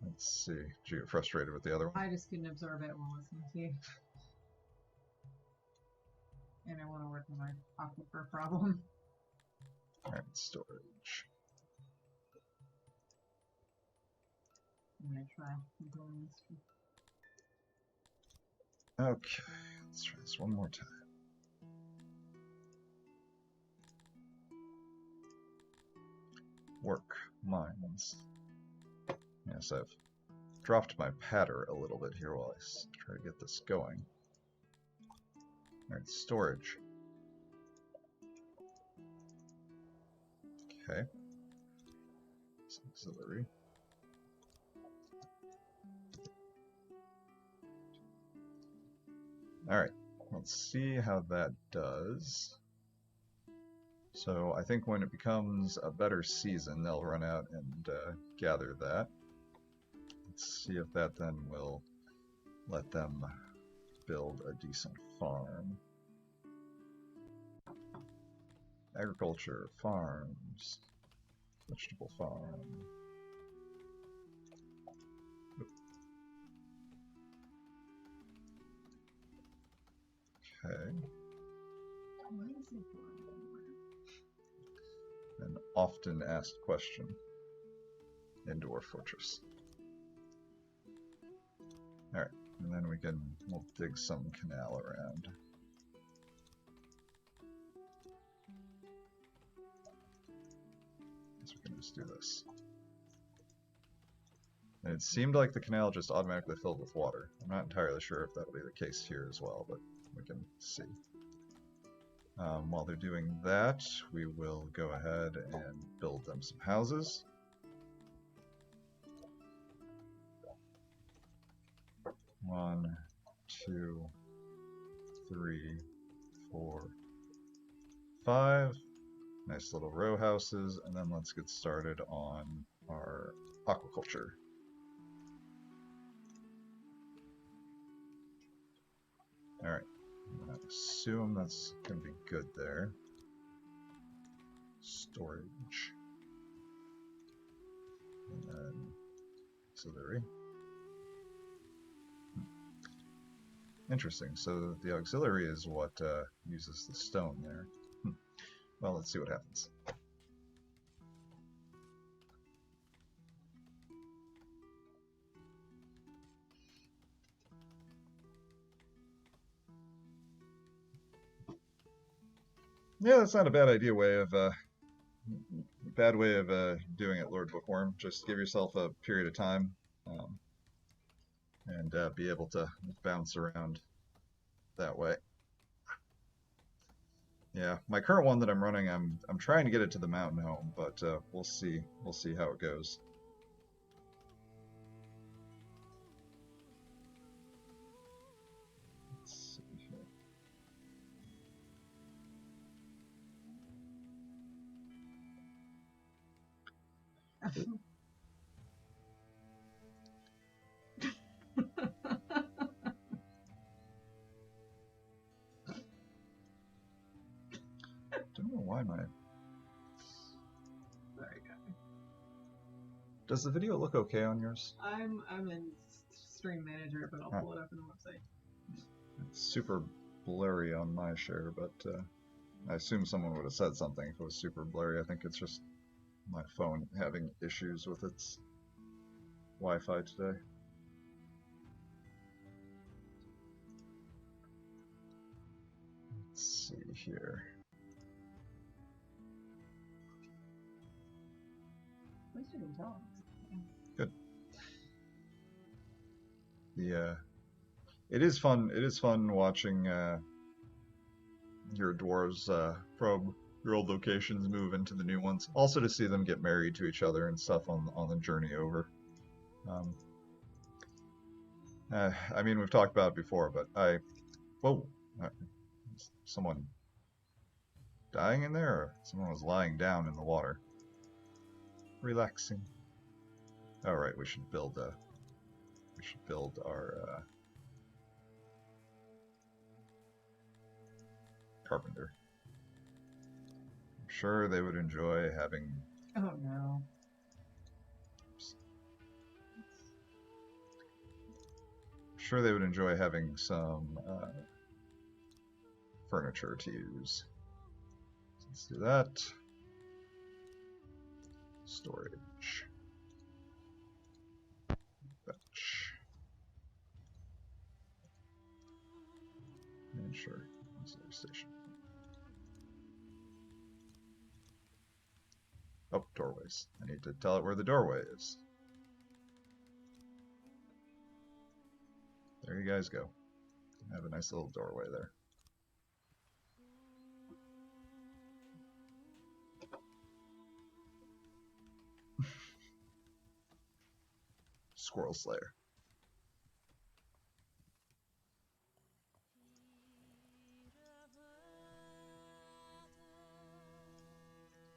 Let's see. Did you get frustrated with the other one? I just couldn't absorb it while listening to you. And I want to work on my aquifer problem. Alright, storage. I'm gonna try controlling this. Okay, let's try this one more time. Work mines. Yes, I've dropped my patter a little bit here while I try to get this going. Alright, storage. Okay. Auxiliary. Alright, let's see how that does. So I think when it becomes a better season, they'll run out and gather that. Let's see if that then will let them build a decent farm. Agriculture, farms, vegetable farm. Okay. An often asked question in Dwarf Fortress. Alright, and then we'll dig some canal around. So we can just do this. And it seemed like the canal just automatically filled with water. I'm not entirely sure if that'll be the case here as well, but we can see. While they're doing that, we will go ahead and build them some houses. One, 2, 3, 4, 5. Nice little row houses, and then let's get started on our aquaculture. Alright, I'm going to assume that's going to be good there. Storage. And then auxiliary. Interesting, so the auxiliary is what uses the stone there. Well, let's see what happens. Yeah, that's not a bad idea. Bad way of doing it, Lord Bookworm. Just give yourself a period of time, um, and be able to bounce around that way. Yeah, my current one that I'm running, I'm trying to get it to the mountain home, but we'll see. We'll see how it goes. Let's see here. Don't know why my. Sorry, guys. Does the video look okay on yours? I'm in Stream Manager, but I'll pull it up in the website. It's super blurry on my share, but I assume someone would have said something if it was super blurry. I think it's just my phone having issues with its Wi-Fi today. Let's see here. At least you can tell. Good. Yeah. It is fun. It is fun watching your dwarves probe your old locations, move into the new ones. Also to see them get married to each other and stuff on the journey over. I mean, we've talked about it before, but whoa, someone dying in there, or someone was lying down in the water, relaxing. All right, we should build our carpenter. I'm sure they would enjoy having. Oh no. Sure, they would enjoy having some furniture to use. Let's do that. Storage. Fetch. And sure, auxiliary station. Oh, doorways. I need to tell it where the doorway is. There you guys go. Have a nice little doorway there. Squirrel Slayer.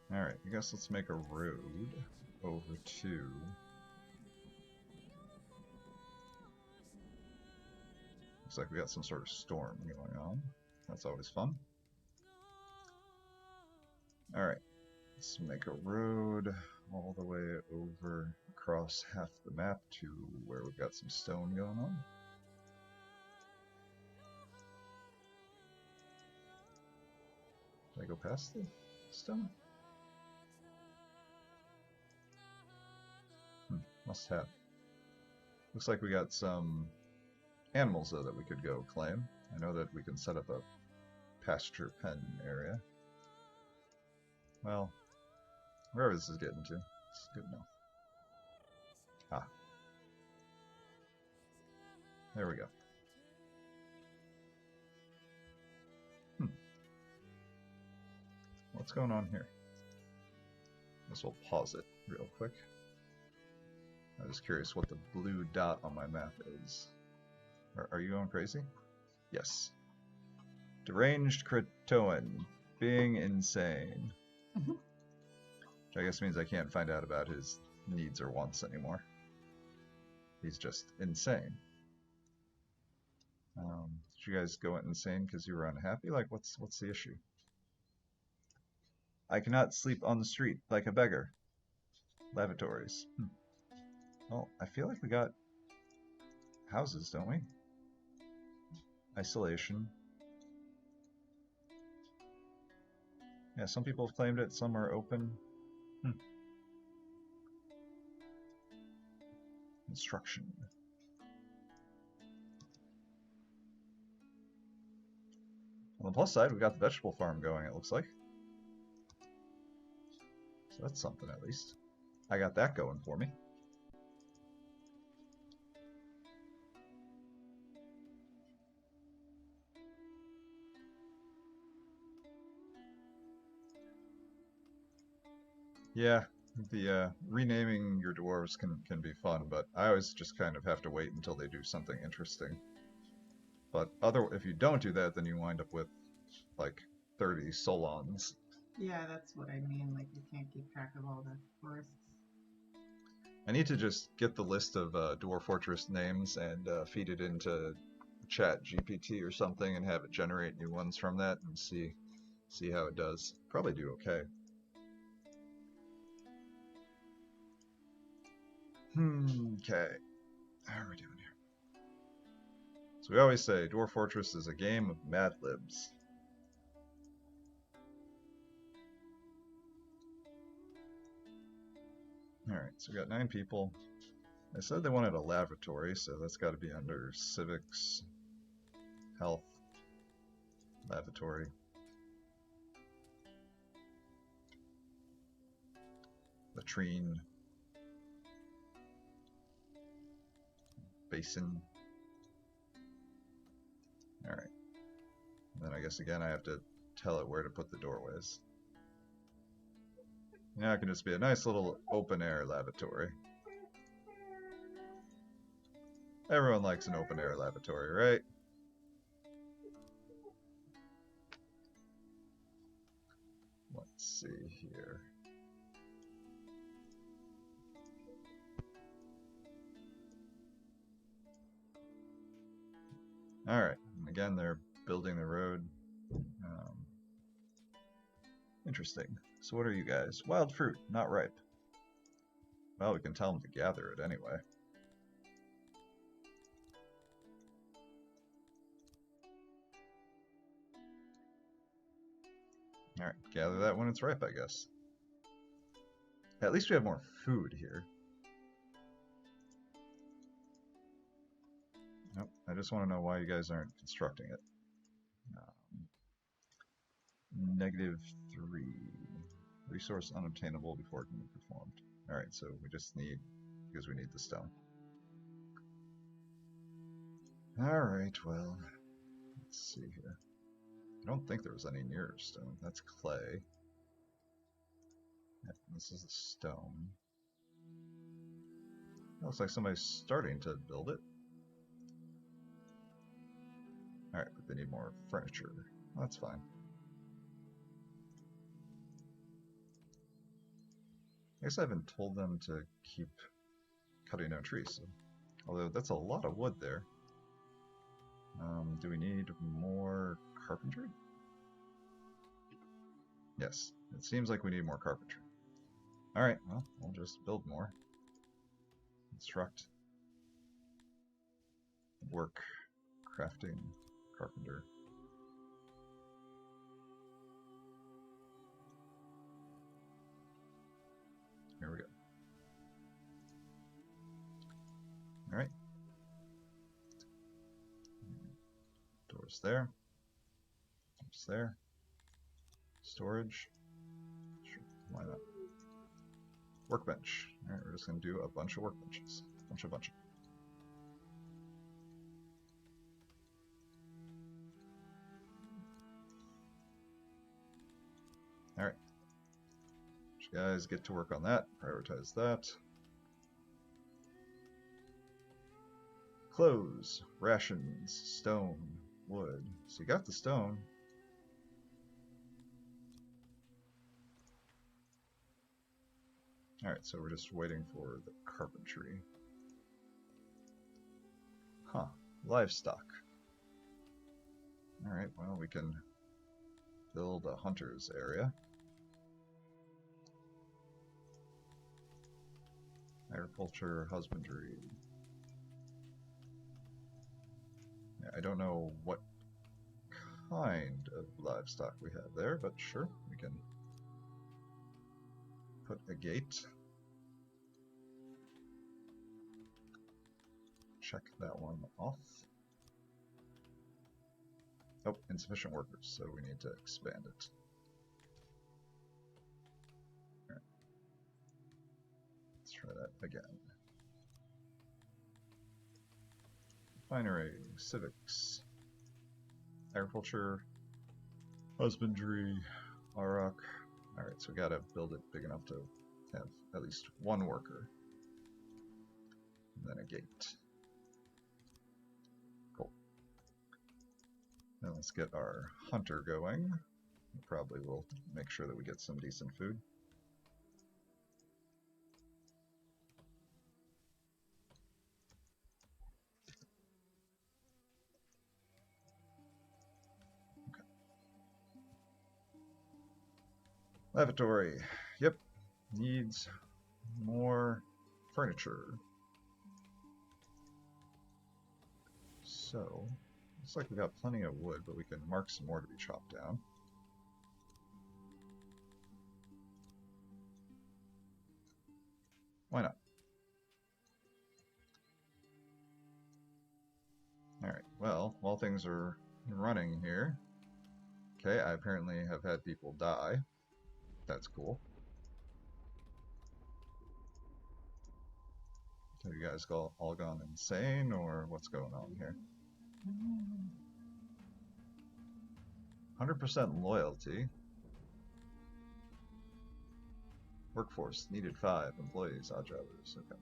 Alright, I guess let's make a road over to... Looks like we got some sort of storm going on. That's always fun. Alright, let's make a road all the way over across half the map to where we've got some stone going on. Did I go past the stone? Must have. Looks like we got some animals though that we could go claim. I know that we can set up a pasture pen area. Well, wherever this is getting to, it's good enough. Ah. There we go. What's going on here? I guess we'll pause it real quick. I was curious what the blue dot on my map is. Are you going crazy? Yes. Deranged Kratoan. Being insane. Which I guess means I can't find out about his needs or wants anymore. He's just insane. Did you guys go insane because you were unhappy? Like, what's the issue? I cannot sleep on the street like a beggar. Lavatories. Well, I feel like we got houses, don't we? Isolation. Yeah, some people have claimed it, some are open. Instruction. On the plus side, we got the vegetable farm going, it looks like. So that's something at least. I got that going for me. Yeah, the renaming your dwarves can be fun, but I always just kind of have to wait until they do something interesting. But if you don't do that, then you wind up with like 30 Solons. Yeah, that's what I mean. Like, you can't keep track of all the forests. I need to just get the list of Dwarf Fortress names and feed it into Chat GPT or something and have it generate new ones from that and see how it does. Probably do okay. Okay. How are we doing here? So we always say Dwarf Fortress is a game of Mad Libs. Alright, so we got 9 people. I said they wanted a lavatory, so that's got to be under civics, health, lavatory. Latrine. Basin. Alright. Then I guess again I have to tell it where to put the doorways. Now it can just be a nice little open air lavatory. Everyone likes an open air lavatory, right? Let's see here. Alright, again they're building the road. Interesting. So what are you guys? Wild fruit, not ripe. Well, we can tell them to gather it anyway. Alright, gather that when it's ripe, I guess. At least we have more food here. Nope, I just want to know why you guys aren't constructing it. -3. Resource unobtainable before it can be performed. Alright, so we just need, because we need the stone. Alright, well, let's see here. I don't think there was any near stone. That's clay. Yeah, this is the stone. Looks like somebody's starting to build it. Alright, but they need more furniture. That's fine. I guess I haven't told them to keep cutting down trees, so. Although that's a lot of wood there. Do we need more carpentry? Yes, it seems like we need more carpentry. Alright, well, we'll just build more. Construct. Work. Crafting. Carpenter. Here we go. Alright. Doors there. Doors there. Storage. Sure, why not? Workbench. Alright, we're just going to do a bunch of workbenches. Bunch of. Alright. You guys get to work on that. Prioritize that. Clothes, rations, stone, wood. So you got the stone. Alright, so we're just waiting for the carpentry. Huh, livestock. Alright, well, we can build a hunter's area. Agriculture, husbandry. Yeah, I don't know what kind of livestock we have there, but sure, we can put a gate. Check that one off. Oh, insufficient workers, so we need to expand it. Right. try that again. Refinery, civics, agriculture, husbandry, Arak. Alright, so we gotta build it big enough to have at least one worker. And then a gate. Cool. Now let's get our hunter going. We probably will make sure that we get some decent food. Lavatory. Yep. Needs more furniture. So, looks like we got plenty of wood, but we can mark some more to be chopped down. Why not? Alright, well, while things are running here, okay, I apparently have had people die. That's cool. Have you guys all gone insane, or what's going on here? 100% loyalty. Workforce needed 5 employees, odd jobbers. Okay.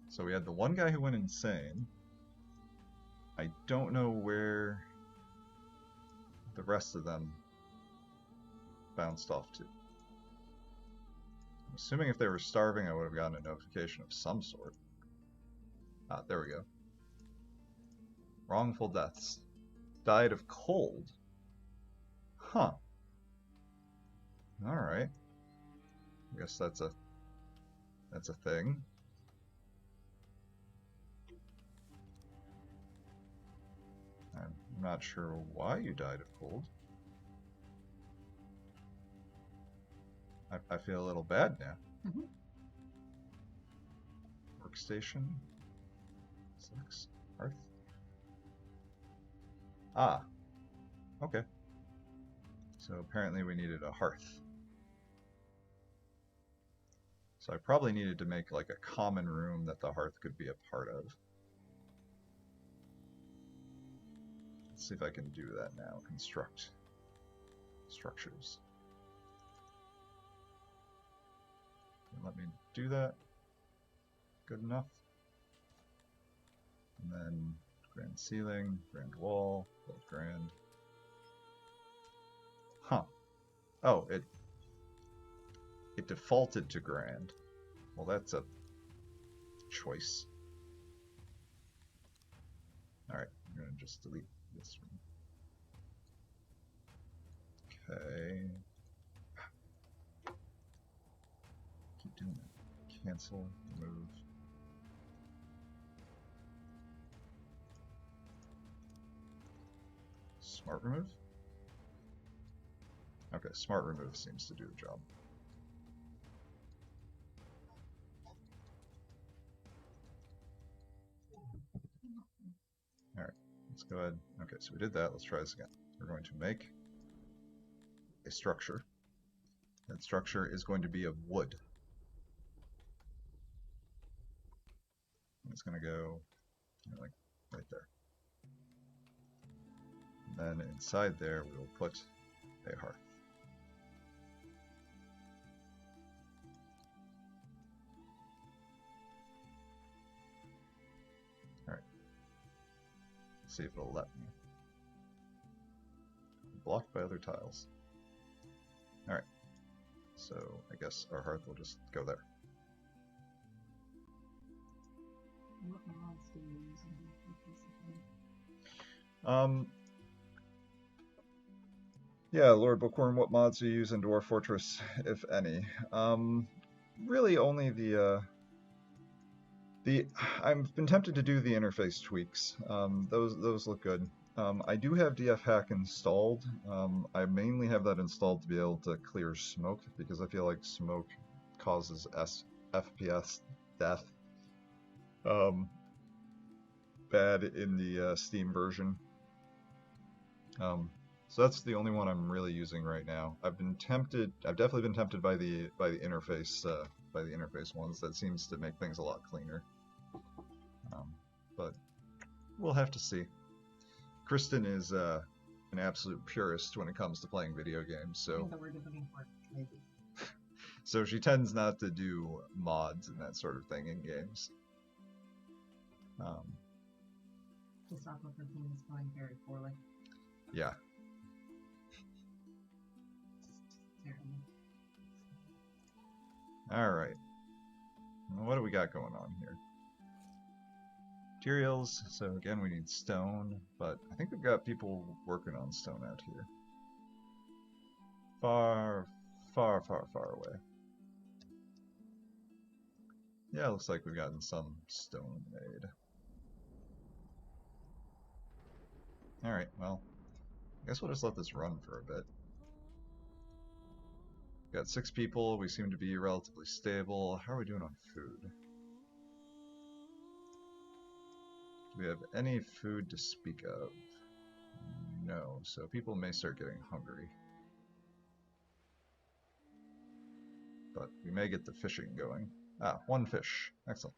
So we had the one guy who went insane. I don't know where the rest of them bounced off to. I'm assuming if they were starving, I would have gotten a notification of some sort. Ah, there we go. Wrongful deaths. Died of cold. Huh. Alright. I guess that's a thing. I'm not sure why you died of cold. I feel a little bad now. Mm-hmm. Workstation. 6. Hearth. Ah. Okay. So apparently we needed a hearth. So I probably needed to make like a common room that the hearth could be a part of. Let's see if I can do that now. Construct structures. Let me do that. Good enough. And then grand ceiling, grand wall, both grand. Huh. Oh, it defaulted to grand. Well, that's a choice. Alright, I'm gonna just delete this one. Okay. Keep doing it. Cancel, remove. Smart remove? Okay, smart remove seems to do the job. Alright, let's go ahead. Okay, so we did that. Let's try this again. We're going to make a structure. That structure is going to be of wood. It's going to go like right there. And then inside there we will put a hearth. Alright. Let's see if it'll let me. Blocked by other tiles. Alright. So I guess our hearth will just go there. What mods do you use in Yeah, Lord Bookworm, what mods do you use in Dwarf Fortress, if any? Really only I've been tempted to do the interface tweaks. Those look good. I do have DFHack installed. I mainly have that installed to be able to clear smoke, because I feel like smoke causes FPS death. Bad in the Steam version. So that's the only one I'm really using right now. I've definitely been tempted by the interface ones. That seems to make things a lot cleaner. But we'll have to see. Kristen is an absolute purist when it comes to playing video games, so The word you're looking for is lazy. so she tends not to do mods and that sort of thing in games. This aqua protein is going very poorly. Yeah. Apparently. All right. What do we got going on here? Materials. So again, we need stone, but I think we've got people working on stone out here. Far, far, far, far away. Yeah, it looks like we've gotten some stone made. Alright, well, I guess we'll just let this run for a bit. We've got 6 people, we seem to be relatively stable. How are we doing on food? Do we have any food to speak of? No, so people may start getting hungry. But we may get the fishing going. Ah, 1 fish. Excellent.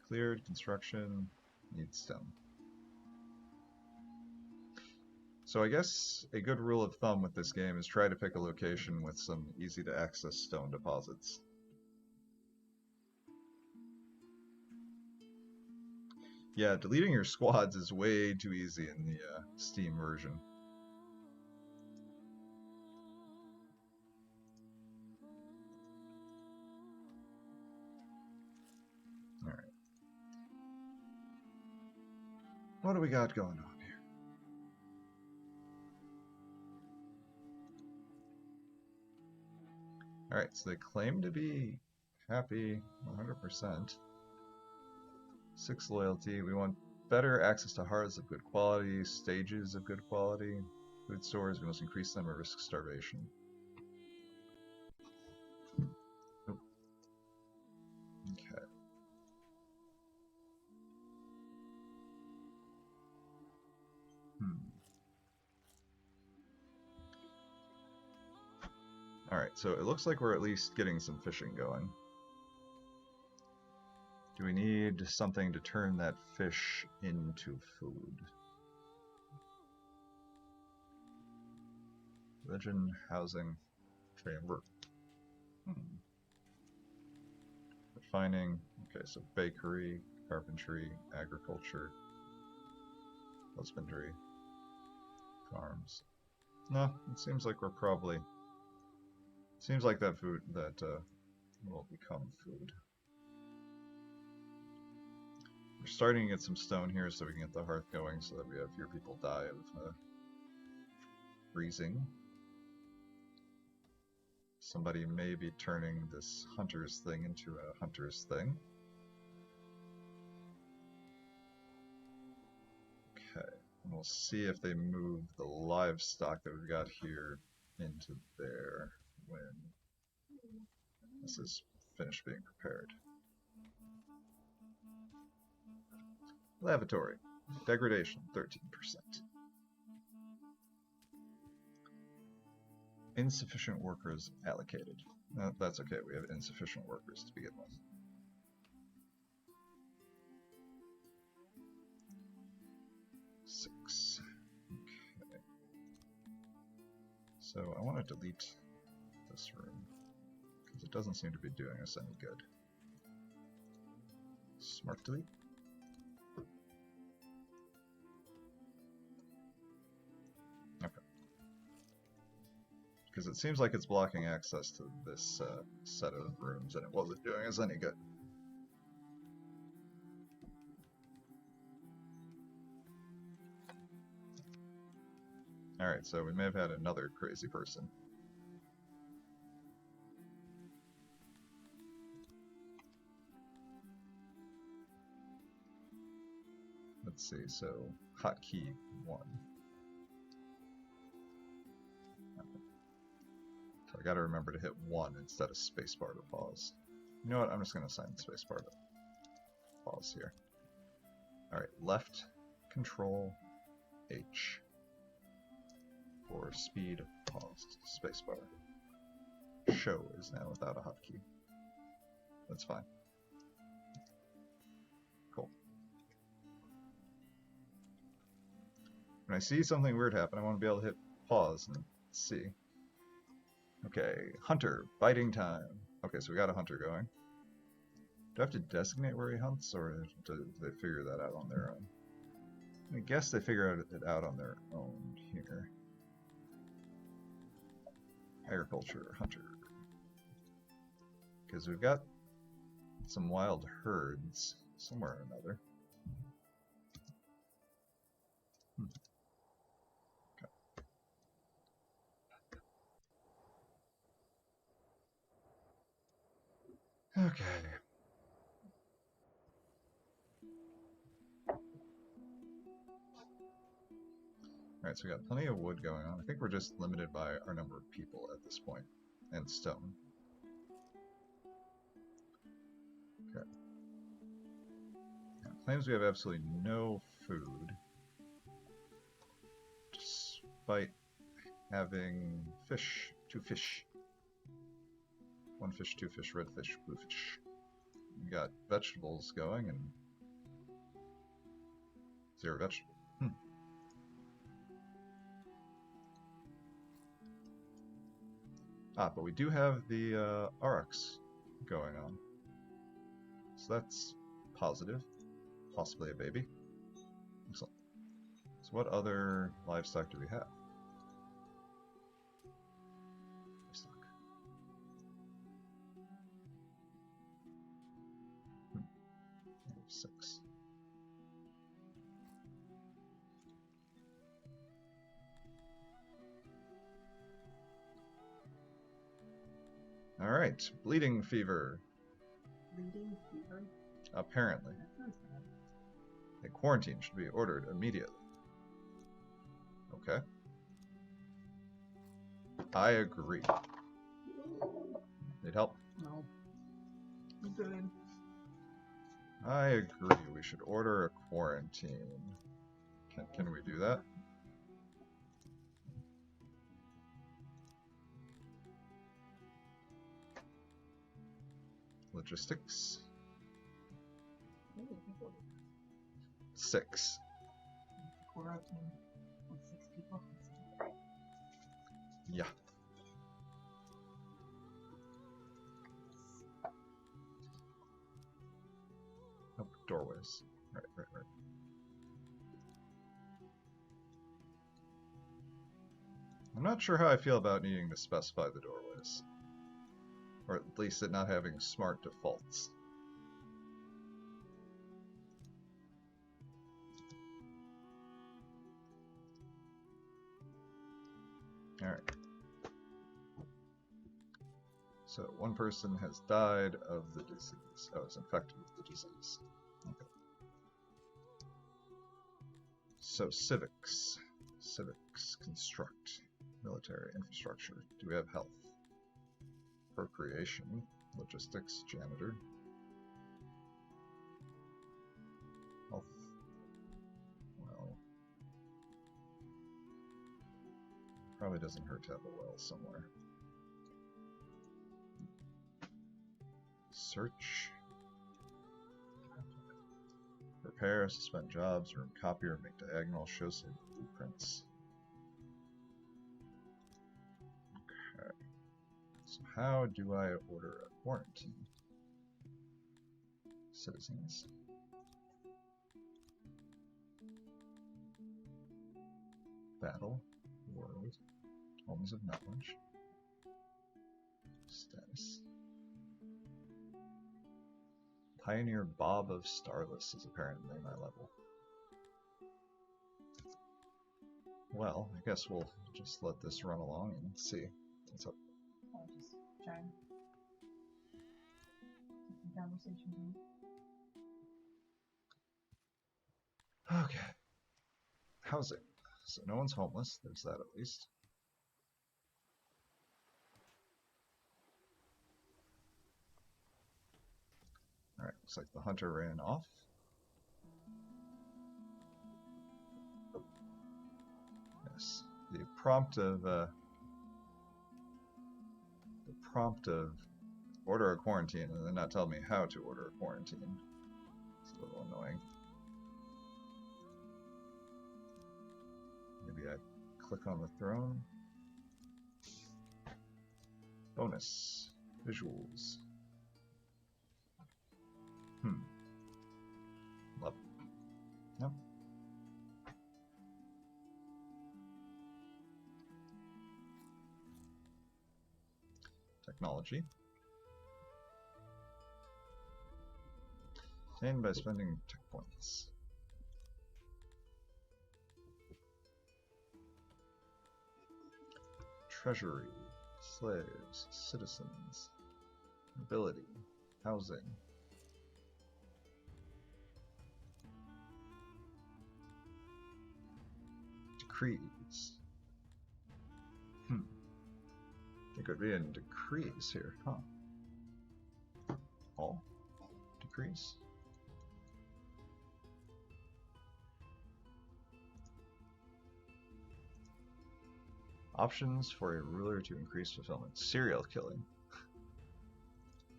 Cleared, construction, needs stone. So I guess a good rule of thumb with this game is try to pick a location with some easy to access stone deposits. Yeah, deleting your squads is way too easy in the Steam version. Alright. What do we got going on here? Alright, so they claim to be happy 100%. 6 loyalty. We want better access to hearts of good quality, stages of good quality, food stores. We must increase them or risk starvation. Nope. Okay. Alright, so it looks like we're at least getting some fishing going. Do we need something to turn that fish into food? Religion, housing, chamber. Refining. Okay, so bakery, carpentry, agriculture, husbandry, farms. No, it seems like we're probably... Seems like that food, will become food. We're starting to get some stone here so we can get the hearth going so that we have fewer people die of freezing. Somebody may be turning this hunter's thing into a hunter's thing. Okay, and we'll see if they move the livestock that we've got here into there when this is finished being prepared. Lavatory. Degradation, 13%. Insufficient workers allocated. No, that's okay, we have insufficient workers to begin with. Six. Okay. So I want to delete this room, because it doesn't seem to be doing us any good. Smart delete. Okay. Because it seems like it's blocking access to this set of rooms, and it wasn't doing us any good. Alright, so we may have had another crazy person. Let's see, so hotkey 1. So I gotta remember to hit 1 instead of spacebar to pause. You know what, I'm just gonna assign spacebar to pause here. Alright, left control H for speed pause, spacebar. Show is now without a hotkey. That's fine. Cool. When I see something weird happen, I want to be able to hit pause and see. Okay, hunter, biting time. Okay, so we got a hunter going. Do I have to designate where he hunts, or do they figure that out on their own? I guess they figure it out on their own here. Agriculture, hunter. Because we've got some wild herds somewhere or another. Okay. Alright, so we got plenty of wood going on. I think we're just limited by our number of people at this point. And stone. Okay. Now, it claims we have absolutely no food. Despite having fish. 2 fish. 1 fish, 2 fish, red fish, blue fish. We got vegetables going and 0 vegetable. But we do have the aurochs going on. So that's positive. Possibly a baby. Excellent. So what other livestock do we have? Livestock. 6. Alright, bleeding fever. Bleeding fever? Apparently. That sounds bad. A quarantine should be ordered immediately. Okay. I agree. Need help? No. I'm good. I agree. We should order a quarantine. Can we do that? Logistics. 6. Quarantine with 6 people. Yeah. Oh, doorways. Right. I'm not sure how I feel about needing to specify the doorways. Or at least it not having smart defaults. Alright. So, 1 person has died of the disease. Oh, is infected with the disease. Okay. So, civics. Civics, construct. Military, infrastructure. Do we have health? Procreation. Logistics, janitor. Health. Well. Probably doesn't hurt to have a well somewhere. Search. Repair, suspend jobs, room copier, make diagonal, show save blueprints. Okay. So how do I order a quarantine? Citizens. Battle. World. Homes of knowledge. Status. Pioneer Bob of Starless is apparently my level. Well, I guess we'll just let this run along and see what's up. I'll just try and keep the conversation going. Okay. Housing. So no one's homeless, there's that at least. Alright, looks like the hunter ran off. the prompt of order a quarantine and then not tell me how to order a quarantine. It's a little annoying. Maybe I click on the throne. Bonus. Visuals. Love. Nope. Technology. Obtained by spending tech points. Treasury. Slaves. Citizens. Nobility. Housing. Decrees. There could be in decrees here, huh? All decrees? Options for a ruler to increase fulfillment. Serial killing.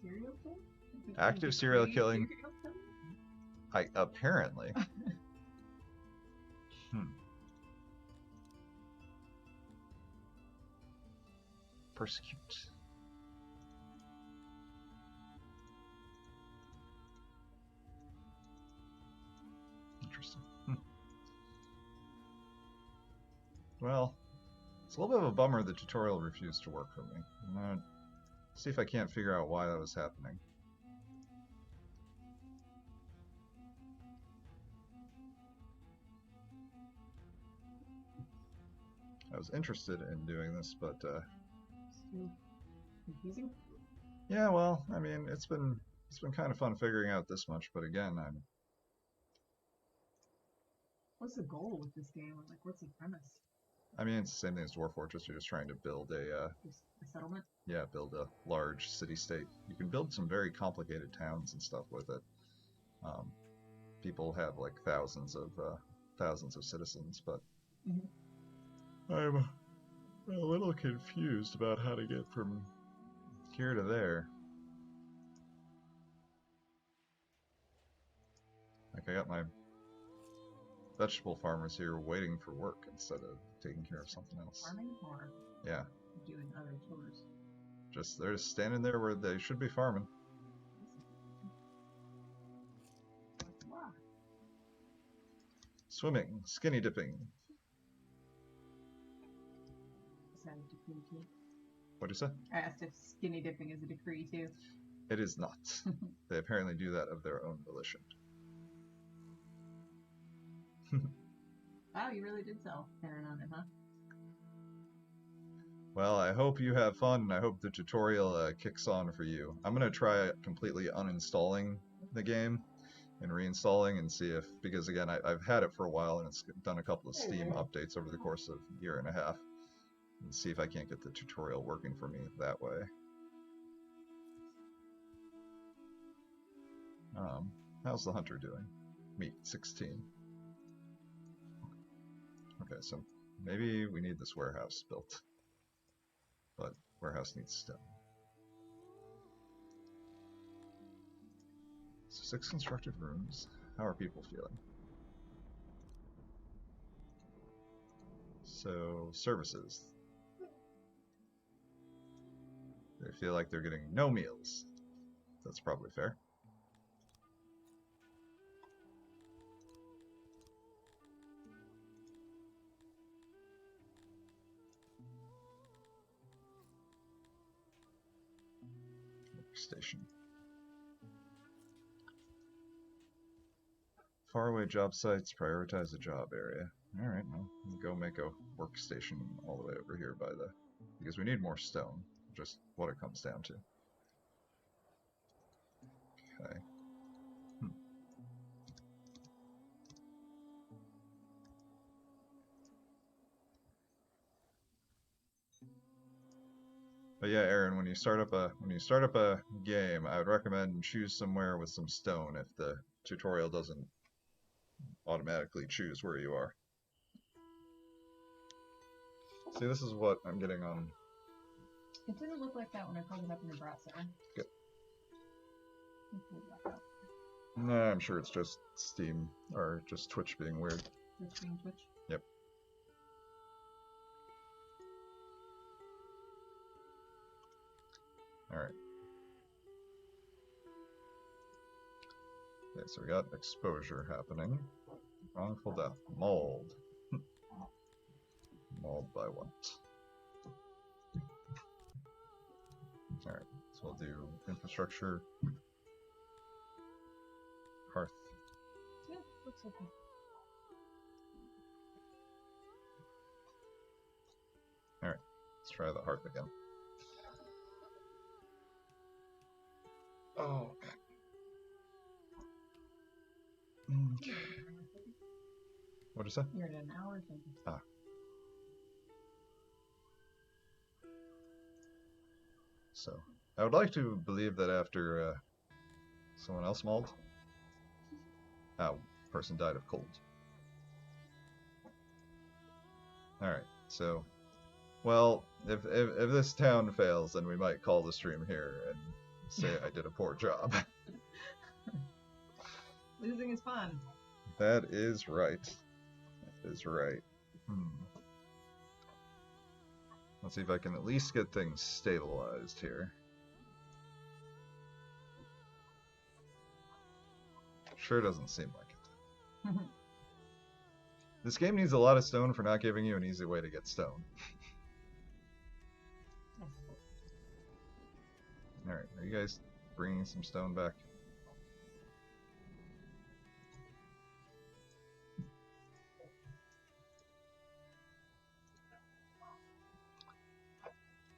Serial killing? Active serial killing. Apparently. Persecute. Interesting. Well, it's a little bit of a bummer the tutorial refused to work for me. I'm gonna see if I can't figure out why that was happening. I was interested in doing this, but confusing? yeah, well, I mean, it's been kind of fun figuring out this much, but again, What's the goal with this game? Like, what's the premise? I mean, it's the same thing as Dwarf Fortress. You're just trying to build a settlement? Yeah, build a large city-state. You can build some very complicated towns and stuff with it. People have like thousands of citizens, but I'm a little confused about how to get from here to there. Like, I got my vegetable farmers here waiting for work instead of taking care of something else. Farming or yeah, doing other chores? They're just standing there where they should be farming. Wow. Swimming, skinny dipping. Is that a decree too? What'd you say? I asked if skinny dipping is a decree too. It is not. They apparently do that of their own volition. Wow, you really did sell Aaron on it, huh? Well, I hope you have fun, and I hope the tutorial kicks on for you. I'm going to try completely uninstalling the game and reinstalling and see if, because again, I've had it for a while and it's done a couple of Steam updates over the course of a year and a half, and see if I can't get the tutorial working for me that way. How's the hunter doing? Meat, 16. Okay, so maybe we need this warehouse built. But warehouse needs stone. So 6 constructed rooms. How are people feeling? So services. They feel like they're getting no meals. That's probably fair. Station. Faraway job sites, prioritize a job area. Alright, well, we'll go make a workstation all the way over here by the... because we need more stone, just what it comes down to. Okay. But yeah, Aaron, when you start up a game, I would recommend choose somewhere with some stone if the tutorial doesn't automatically choose where you are. See, this is what I'm getting on. It didn't look like that when I pulled it up in the browser. Good. Pull it back up. Nah, I'm sure it's just Steam or just Twitch being weird. Just being Twitch. Yep. Alright. Okay, so we got exposure happening. Wrongful death. Mold. Mold by what? Alright, so we'll do infrastructure. Hearth. Yeah, looks okay. Alright, let's try the hearth again. Oh, okay. What'd you say? You're at an hour, thinking. Ah. So, I would like to believe that after someone else mauled, person died of cold. Alright, so, well, if this town fails, then we might call the stream here and say I did a poor job. Losing is fun. That is right. That is right. Let's see if I can at least get things stabilized here. Sure doesn't seem like it. This game needs a lot of stone for not giving you an easy way to get stone. Alright, are you guys bringing some stone back?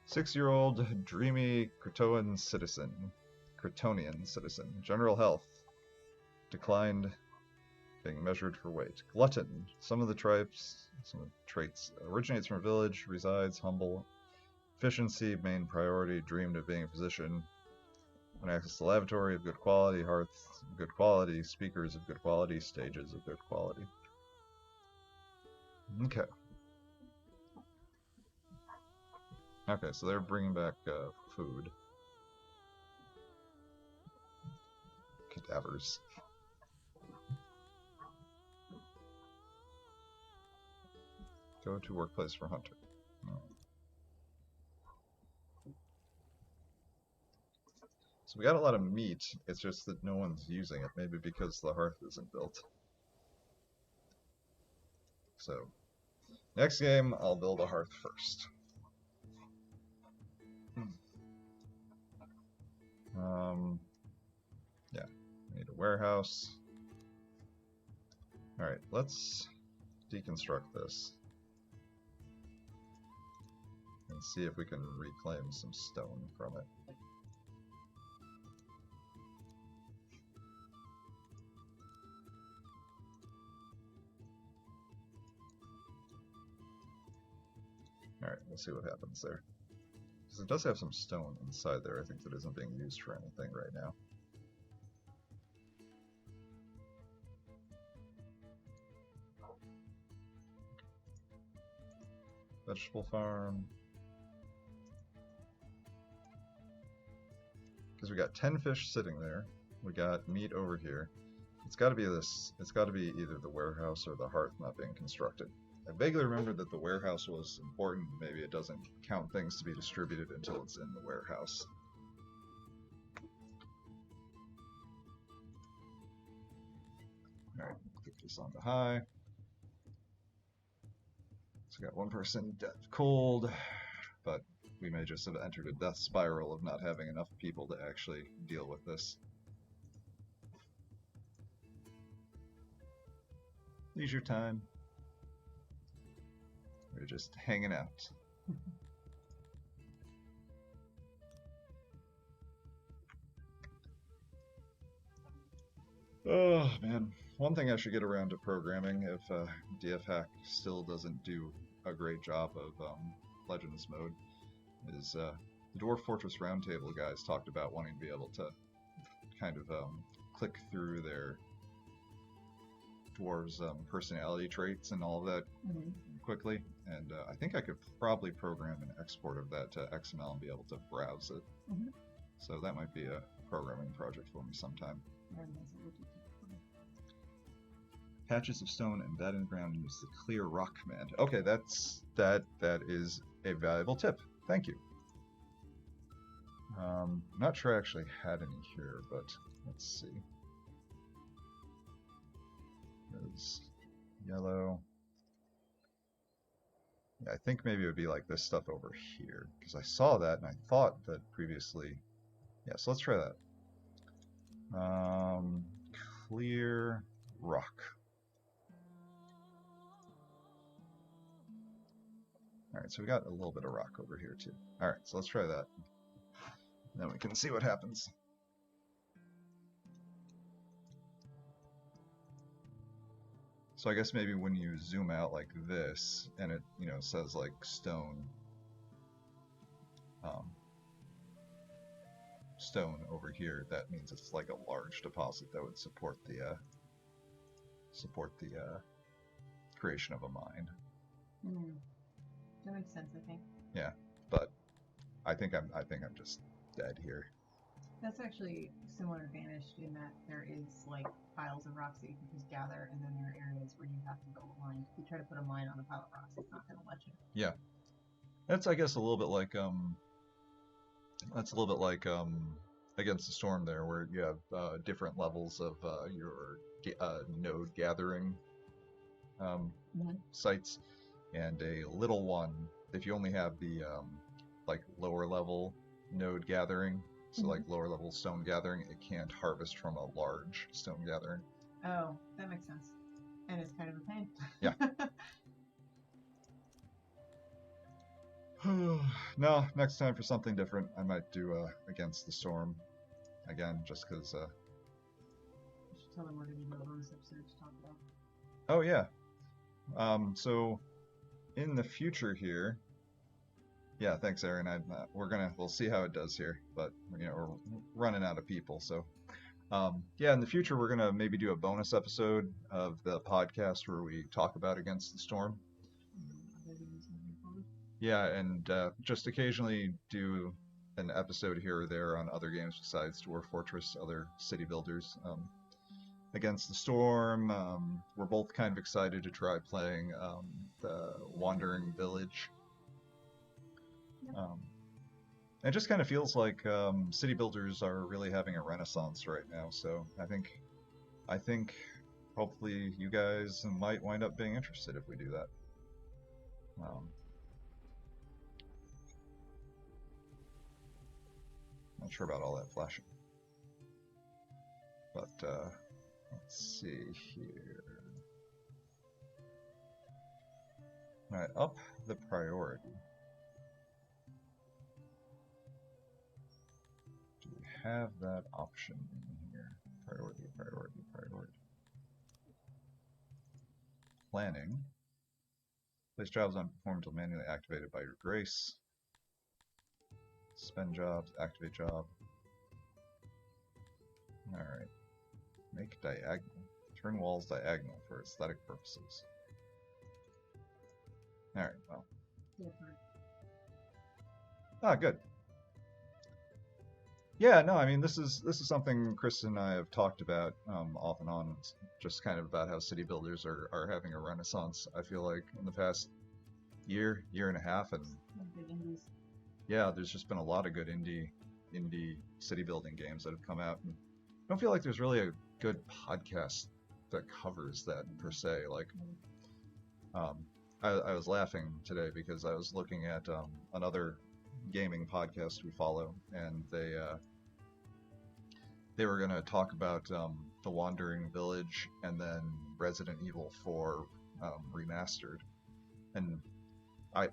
Six-year-old dreamy Kryptonian citizen. General health. Declined being measured for weight. Glutton. Some of the traits originates from a village, resides humble. Efficiency, main priority, dreamed of being a physician. When access to lavatory of good quality, hearth of good quality, speakers of good quality, stages of good quality. Okay. Okay, so they're bringing back food. Cadavers. Go to workplace for hunter. So we got a lot of meat, it's just that no one's using it, maybe because the hearth isn't built. So, next game, I'll build a hearth first. Yeah, we need a warehouse. Alright, let's deconstruct this. And see if we can reclaim some stone from it. Alright, we'll see what happens there. Because it does have some stone inside there, I think, that isn't being used for anything right now. Vegetable farm. Because we got 10 fish sitting there. We got meat over here. It's got to be this. It's got to be either the warehouse or the hearth not being constructed. I vaguely remember that the warehouse was important. Maybe it doesn't count things to be distributed until it's in the warehouse. Alright, click this on to high. So we got one person dead of cold, but we may just have entered a death spiral of not having enough people to actually deal with this. Leisure time. We're just hanging out. Oh man, one thing I should get around to programming if DFHack still doesn't do a great job of Legends mode is the Dwarf Fortress Roundtable guys talked about wanting to be able to kind of click through their dwarves' personality traits and all of that Mhm. quickly, and I think I could probably program an export of that to XML and be able to browse it. Mhm. So that might be a programming project for me sometime. Very nice of you to do. Patches of stone embedded in the ground use the clear rock command. Okay, that is a valuable tip. Thank you. I'm not sure I actually had any here, but let's see. There's yellow. Yeah, I think maybe it would be like this stuff over here, because I saw that and I thought that previously. Yeah, so let's try that. Clear rock. Alright, so we got a little bit of rock over here too. Alright, so let's try that. Then we can see what happens. So I guess maybe when you zoom out like this, and it, you know, says like stone, stone over here, that means it's like a large deposit that would support the creation of a mine. That makes sense, I think. Yeah, but I think I'm just dead here. That's actually similar advantage in that there is like piles of rocks that you can just gather, and then there are areas where you have to build a mine. If you try to put a mine on a pile of rocks, it's not going to let you. Yeah, that's I guess a little bit like Against the Storm there, where you have different levels of your node gathering sites, and a little one, if you only have the like lower level node gathering, so like lower level stone gathering, it can't harvest from a large stone gathering. Oh, that makes sense. And it's kind of a pain. Yeah. No, next time for something different, I might do Against the Storm again, just because. You should tell them we're going to do a bonus episode to talk about. Oh yeah. So in the future here, yeah, thanks, Aaron. We'll see how it does here, but you know we're running out of people, so. Yeah, in the future we're gonna maybe do a bonus episode of the podcast where we talk about Against the Storm. Yeah, and just occasionally do an episode here or there on other games besides Dwarf Fortress, other city builders. Against the Storm, we're both kind of excited to try playing the Wandering Village. It just kind of feels like city builders are really having a renaissance right now, so I think hopefully you guys might wind up being interested if we do that. Not sure about all that flashing. But, let's see here. Alright, up the priority. Do we have that option in here? Priority, priority, priority. Planning. Place jobs unperformed until manually activated by your grace. Spend jobs, activate job. Alright. Make diagonal. Turn walls diagonal for aesthetic purposes. Alright, well. Ah, good. Yeah, no, I mean this is something Chris and I have talked about off and on. It's just kind of about how city builders are having a renaissance. I feel like in the past year and a half, and yeah, there's just been a lot of good indie city building games that have come out, and I don't feel like there's really a good podcast that covers that per se. Like, I was laughing today because I was looking at another gaming podcast we follow, and they were gonna talk about The Wandering Village and then Resident Evil 4 remastered, and I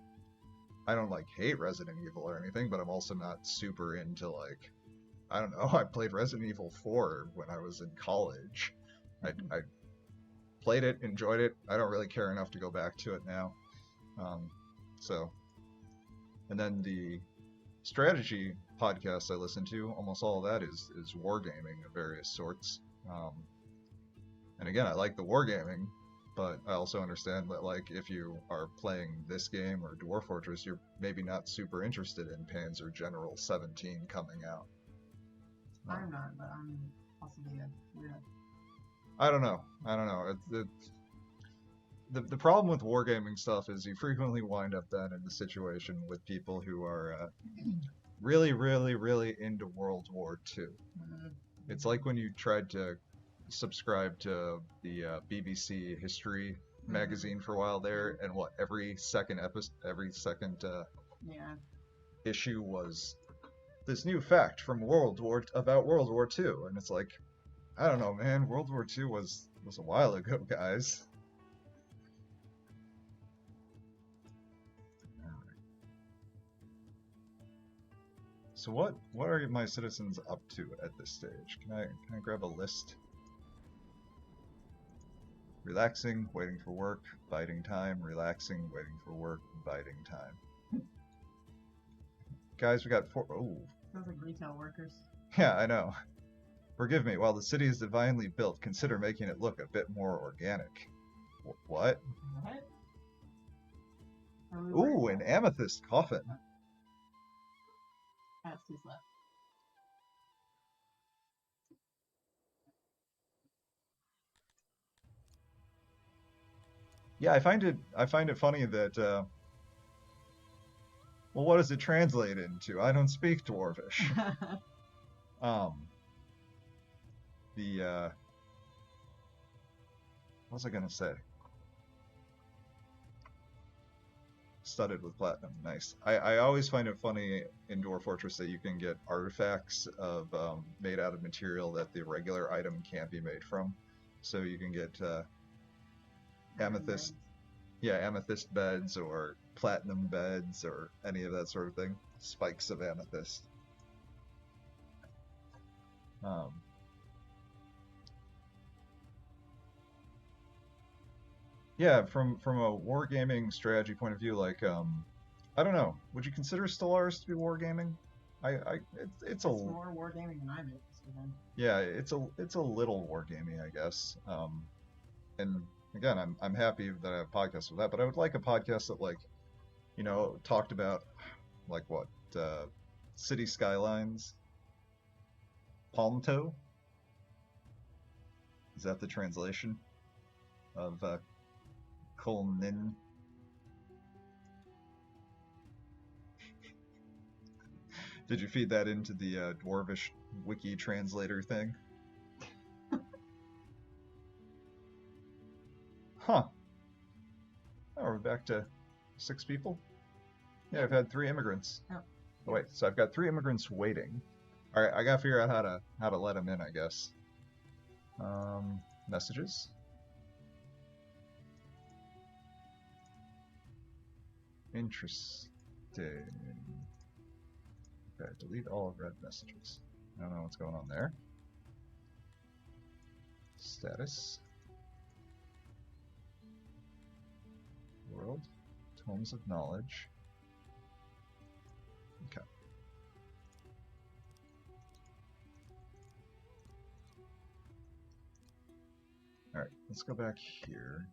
don't like hate Resident Evil or anything, but I'm also not super into, like, I don't know, I played Resident Evil 4 when I was in college. I played it, enjoyed it. I don't really care enough to go back to it now. And then the strategy podcasts I listen to, almost all of that is wargaming of various sorts. And again, I like the wargaming, but I also understand that like if you are playing this game or Dwarf Fortress, you're maybe not super interested in Panzer General 17 coming out. I'm not, but I'm possibly a weirdo. I don't know. I don't know. The problem with wargaming stuff is you frequently wind up then in the situation with people who are really, really, really into World War II. It's like when you tried to subscribe to the BBC History magazine for a while there, and what every second Yeah. issue was this new fact from about World War II, and it's like, I don't know, man. World War II was a while ago, guys. So what are my citizens up to at this stage? Can I grab a list? Relaxing, waiting for work, biding time, relaxing, waiting for work, biding time. Guys, we got 4. Oh. Sounds like retail workers. Yeah, I know. Forgive me, while the city is divinely built, consider making it look a bit more organic. What? What? Ooh, an amethyst coffin. That's too left. Yeah, I find it funny that well, what does it translate into? I don't speak Dwarvish. What was I gonna say? Studded with platinum, nice. I always find it funny in Dwarf Fortress that you can get artifacts of made out of material that the regular item can't be made from. So you can get amethyst, yeah, amethyst beds or platinum beds or any of that sort of thing. Spikes of amethyst. Yeah, from a wargaming strategy point of view, like I don't know, would you consider Stellaris to be wargaming? It's more wargaming than I'm interested in. Yeah, it's a little wargaming, I guess. And again, I'm happy that I have podcasts with that, but I would like a podcast that like, you know, talked about like what city skylines. Palmto? Is that the translation of Kolnin? Did you feed that into the Dwarvish wiki translator thing? Huh. Oh, we're back to 6 people? Yeah, I've had 3 immigrants. Oh. Oh, wait, so I've got 3 immigrants waiting. Alright, I gotta figure out how to let them in, I guess. Messages? Interesting. Okay, delete all read messages. I don't know what's going on there. Status. World. Tomes of Knowledge. Okay. Alright, let's go back here.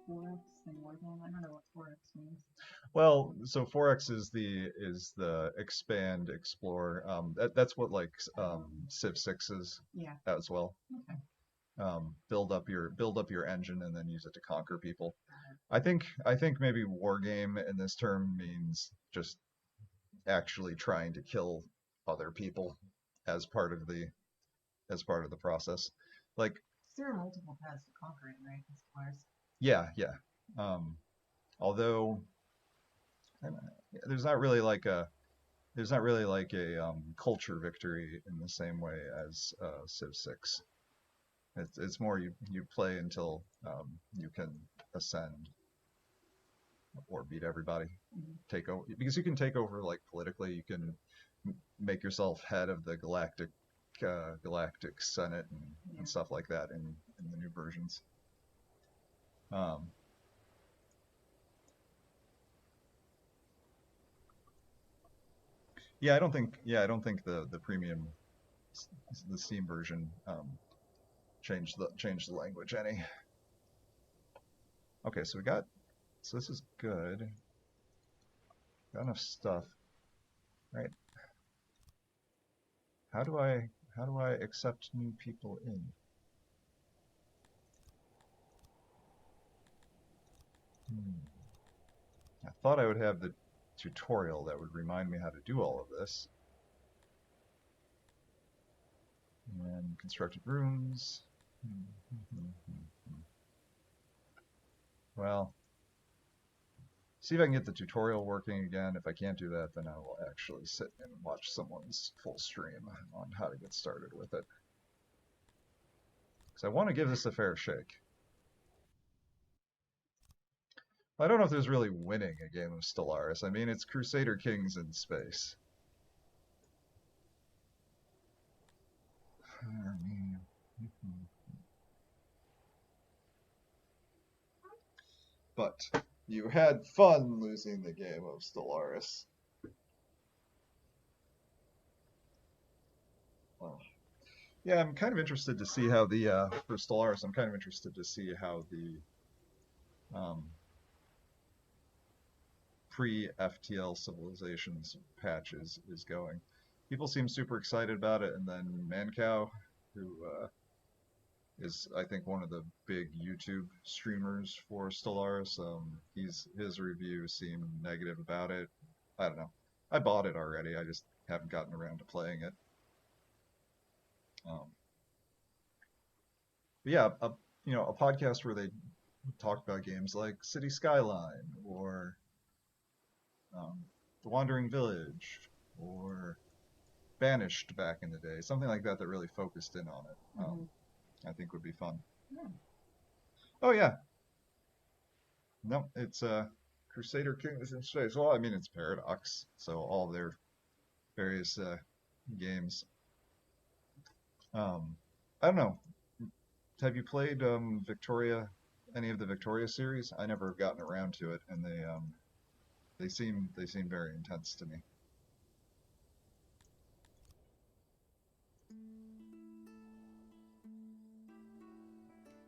4x and Wargame? I don't know what 4x means. Well, so 4x is the expand, explore. That's what like Civ 6 is. Yeah. As well. Okay. Build up your engine and then use it to conquer people. I think maybe wargame in this term means just actually trying to kill other people as part of the process. Like there are multiple paths to conquering, right? As far as yeah. Although there's not really like a culture victory in the same way as Civ 6. It's more you play until you can ascend or beat everybody. Mm-hmm. Take over, because you can take over like politically. You can make yourself head of the galactic senate and stuff like that in the new versions. Yeah, I don't think the premium the Steam version changed the language any. Okay, so this is good. Got enough stuff, right? How do I accept new people in? I thought I would have the tutorial that would remind me how to do all of this. And constructed rooms. Well, see if I can get the tutorial working again. If I can't do that, then I will actually sit and watch someone's full stream on how to get started with it. Because I want to give this a fair shake. I don't know if there's really winning a game of Stellaris. I mean, it's Crusader Kings in space. But you had fun losing the game of Stellaris. Well, yeah, I'm kind of interested to see how the for Stellaris. I'm kind of interested to see how the pre-FTL Civilizations patch is going. People seem super excited about it, and then Mancow, who is I think one of the big YouTube streamers for Stellaris, his review seemed negative about it. I don't know. I bought it already. I just haven't gotten around to playing it. But yeah, a podcast where they talk about games like City Skyline or The Wandering Village or Banished back in the day, something like that really focused in on it. I think would be fun. Yeah. Oh yeah. No, it's Crusader Kings in space. Well, I mean it's Paradox, so all their various games. I don't know. Have you played Victoria? Any of the Victoria series? I never have gotten around to it, and they seem very intense to me.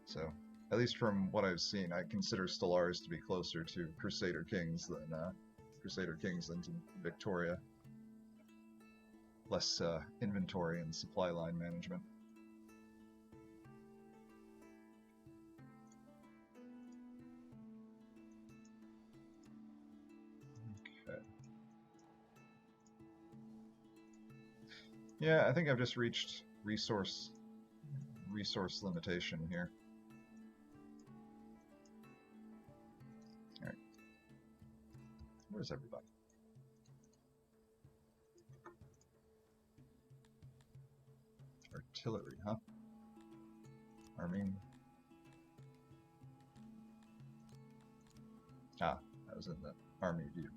So, at least from what I've seen, I consider Stellaris to be closer to Crusader Kings than to Victoria. Less inventory and supply line management. Okay. Yeah, I think I've just reached resource limitation here. Alright. Where's everybody? Artillery, huh? Arming. Ah, that was in the army view.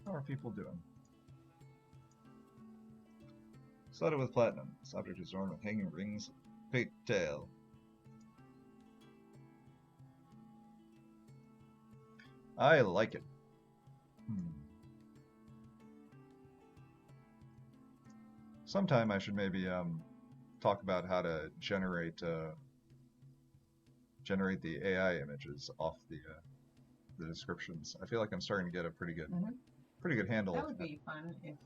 How are people doing? Studded with platinum. This object is adorned with hanging rings, pate tail. I like it. Sometime I should maybe talk about how to generate the AI images off the descriptions. I feel like I'm starting to get a pretty good handle. That would be fun if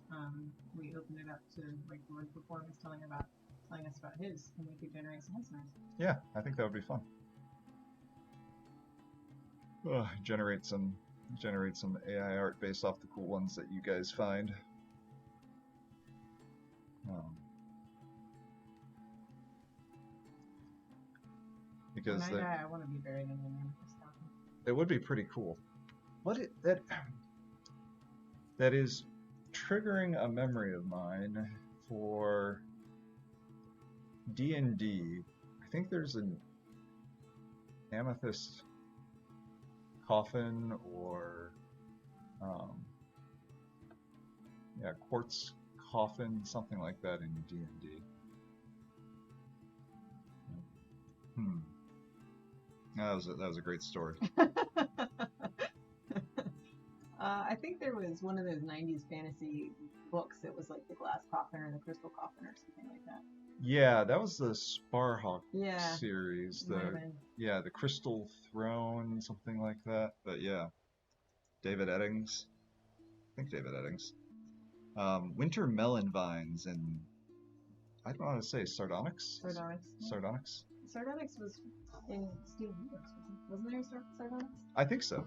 we opened it up to like Lord before was telling us about his, and we could generate some listeners. Yeah, I think that would be fun. Generate some AI art based off the cool ones that you guys find. Because when I die, I want to be buried in the Manifest coffin. It would be pretty cool. That is triggering a memory of mine for D&D. I think there's an amethyst coffin or quartz coffin, something like that in D&D. That was a great story. I think there was one of those 90s fantasy books, it was like the glass coffin or the crystal coffin or something like that. Yeah, that was the Sparhawk Yeah, series. might have been. The Crystal Throne, something like that. But yeah, David Eddings. I think David Eddings. Winter Melon Vines and I don't know how to say Sardonyx. Sardonyx. Sardonyx. Sardonyx was in Steel Universe, wasn't there? Sardonyx. I think so.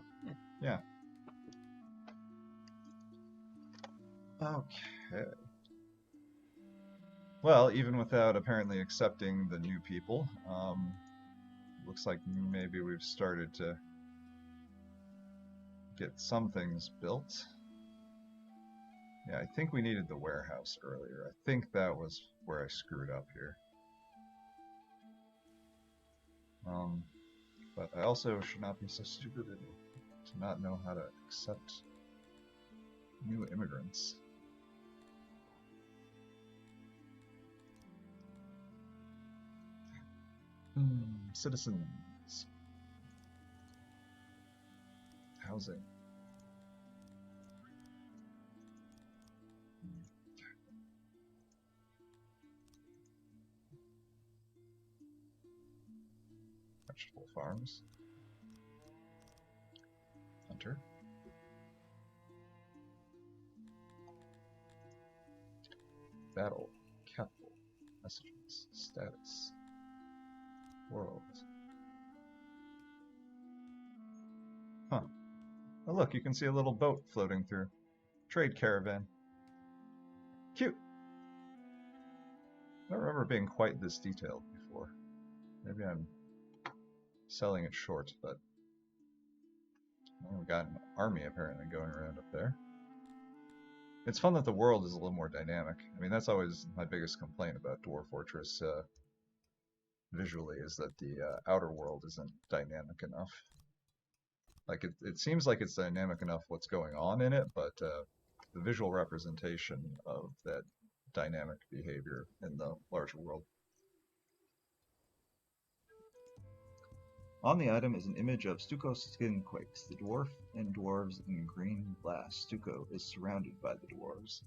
Yeah. Okay. Well, even without apparently accepting the new people, looks like maybe we've started to get some things built. Yeah, I think we needed the warehouse earlier. I think that was where I screwed up here. But I also should not be so stupid to not know how to accept new immigrants. Citizens. Housing. Vegetable farms. Hunter. Battle. Capital. Messages. Status. World. Huh. Oh look, you can see a little boat floating through. Trade caravan. Cute. I don't remember it being quite this detailed before. Maybe I'm selling it short, but we've got an army apparently going around up there. It's fun that the world is a little more dynamic. I mean, that's always my biggest complaint about Dwarf Fortress visually, is that the outer world isn't dynamic enough. Like, it seems like it's dynamic enough what's going on in it, but the visual representation of that dynamic behavior in the larger world. On the item is an image of Stuco Skinquakes, the dwarf and dwarves in green glass. Stuco is surrounded by the dwarves.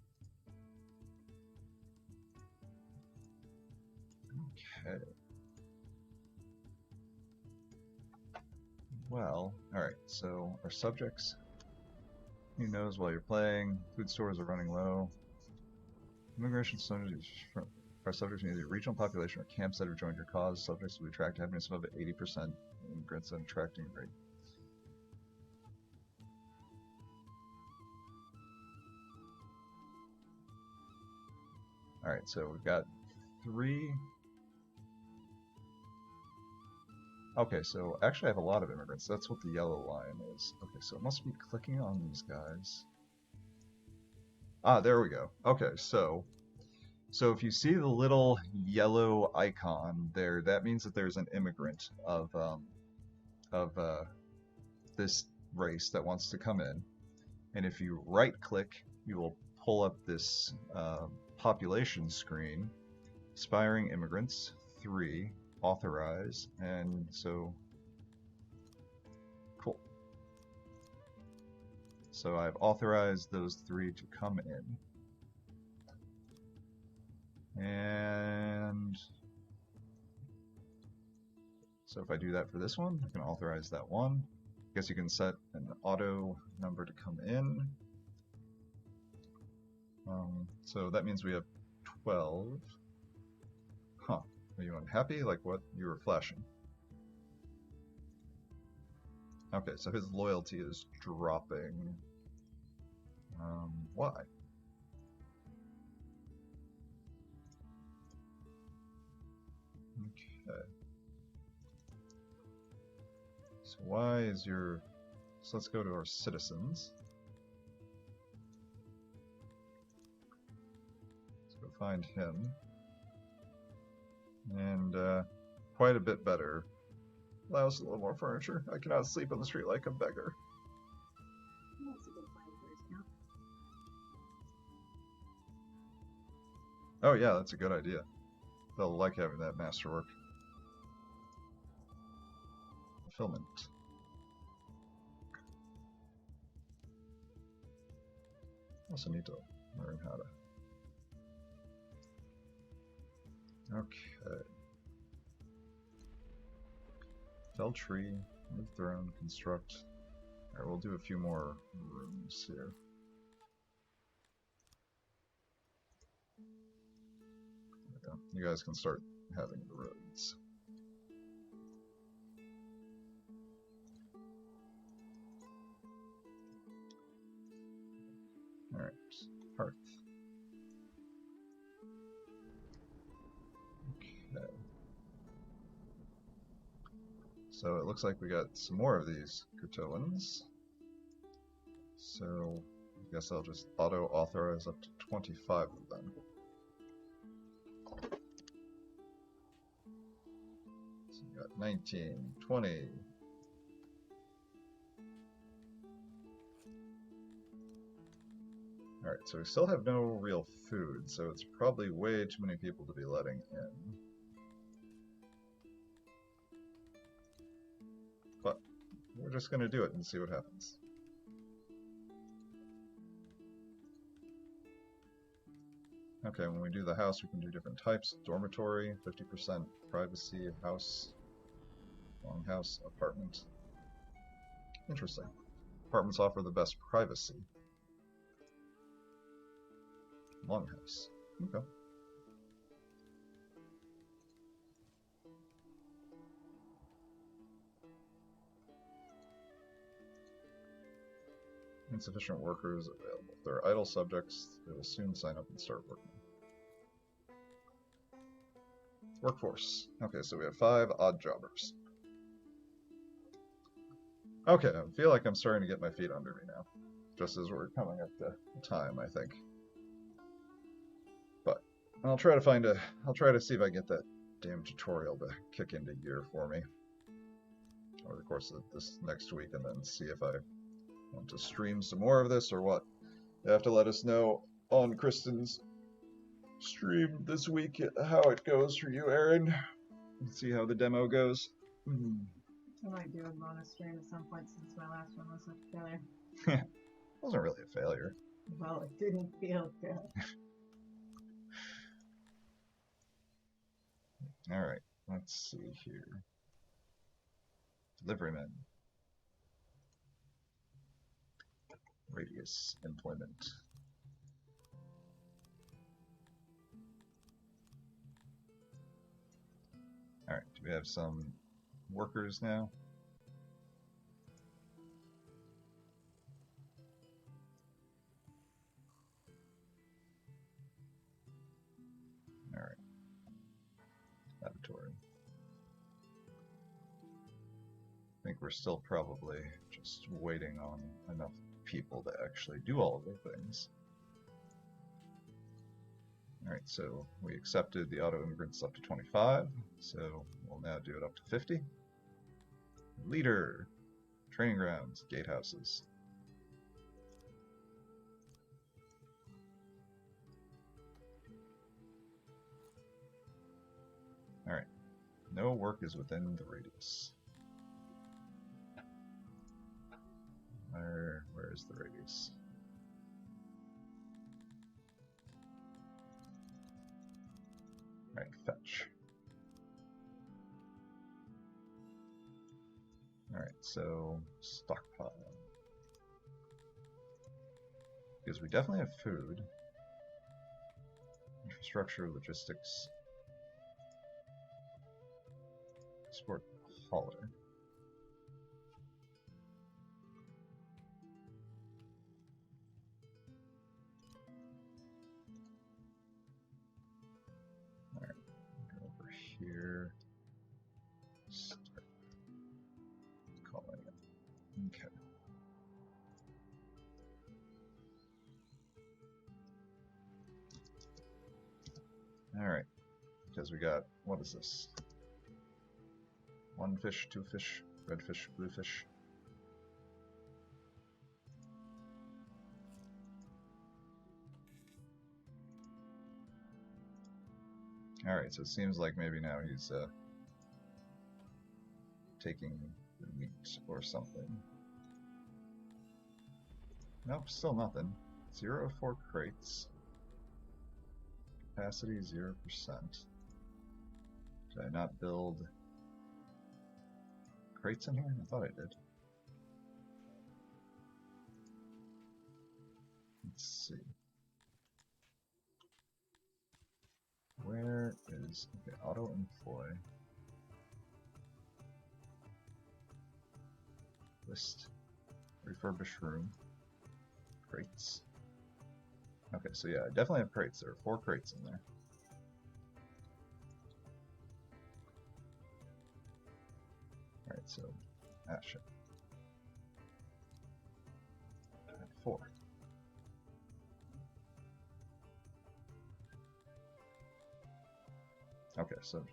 Okay. Well, alright, so our subjects. Who knows while you're playing? Food stores are running low. Immigration subjects our subjects in either regional population or camps that have joined your cause. Subjects will attract happiness above 80% immigrants and attracting rate. Alright, so we've got 3. Okay, so actually I have a lot of immigrants. That's what the yellow line is. Okay, so it must be clicking on these guys. Ah, there we go. Okay, so if you see the little yellow icon there, that means that there's an immigrant of this race that wants to come in. And if you right-click, you will pull up this population screen. Aspiring immigrants, 3. Authorize, and so cool. So I've authorized those 3 to come in. And so if I do that for this one, I can authorize that one. I guess you can set an auto number to come in. So that means we have 12. Huh. Are you unhappy? Like what? You were flashing. Okay, so his loyalty is dropping. Why? Okay. So why is your... So let's go to our citizens. Let's go find him. And quite a bit better. Allows a little more furniture. I cannot sleep on the street like a beggar. That's a good plan for his camp. Oh yeah, that's a good idea. They'll like having that masterwork. Fulfillment. Also need to learn how to. Okay. Fell tree, move throne, construct. Alright, we'll do a few more rooms here. There we go. You guys can start having the roads. Alright, hearth. Okay. So it looks like we got some more of these Kutoans. So I guess I'll just auto-authorize up to 25 of them. So we got 19, 20. Alright, so we still have no real food, so it's probably way too many people to be letting in. But we're just going to do it and see what happens. Okay, when we do the house, we can do different types. Dormitory, 50% privacy, house, longhouse, apartment. Interesting. Apartments offer the best privacy. Longhouse. Okay. Insufficient workers available. If there are idle subjects, they will soon sign up and start working. Workforce. Okay, so we have 5 odd jobbers. Okay, I feel like I'm starting to get my feet under me now. Just as we're coming up to time, I think. But I'll try to see if I get that damn tutorial to kick into gear for me over the course of this next week, and then see if I want to stream some more of this or what. You have to let us know on Kristen's stream this week how it goes for you, Aaron. See how the demo goes. I might do a bonus stream at some point since my last one was a failure. It wasn't really a failure. Well, it didn't feel good. Alright, let's see here. Deliverymen. Radius employment. Alright, do we have some workers now? Alright. Laboratory. I think we're still probably just waiting on enough people to actually do all of the things. Alright, so we accepted the auto immigrants up to 25, so we'll now do it up to 50. Leader, training grounds, gatehouses. Alright, no work is within the radius. Where is the radius? Alright, fetch. Alright, so stockpile. Because we definitely have food. Infrastructure, logistics. Export hauler. Alright, go over here. Start calling it. Okay. Alright, because we got, what is this? 1 fish, 2 fish, red fish, blue fish. Alright, so it seems like maybe now he's taking the meat or something. Nope, still nothing. 04 crates. Capacity 0%. Did I not build crates in here? I thought I did. Let's see. Where is, okay, auto employ. List. Refurbished room. Crates. Okay, so yeah, I definitely have crates. There are 4 crates in there. Alright, so action. 4. Okay, so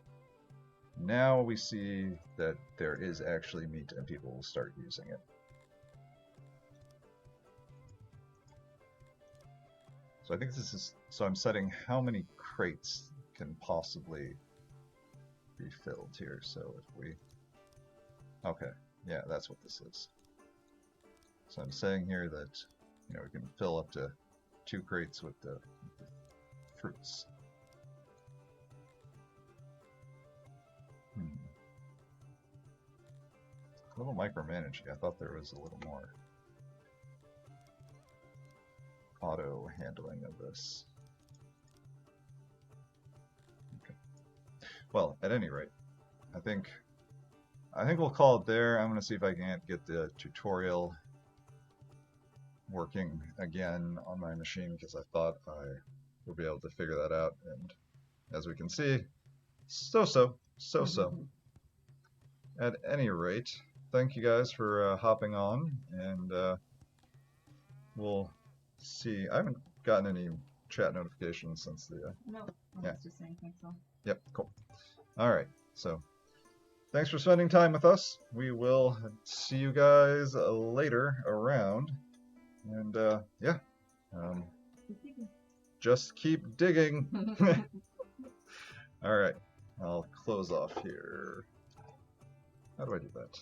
now we see that there is actually meat and people will start using it. So I think this is, so I'm setting how many crates can possibly be filled here. So if we, okay, yeah, that's what this is. So I'm saying here that, you know, we can fill up to 2 crates with the fruits. A little micromanaging. I thought there was a little more auto handling of this. Okay. Well, at any rate, I think we'll call it there. I'm going to see if I can't get the tutorial working again on my machine because I thought I would be able to figure that out, and as we can see, so. At any rate, thank you guys for hopping on, and we'll see. I haven't gotten any chat notifications since the No, yeah. was just saying thanks all. Yep, cool. Alright, so thanks for spending time with us. We will see you guys later around, and yeah, just keep digging. Alright, I'll close off here. How do I do that?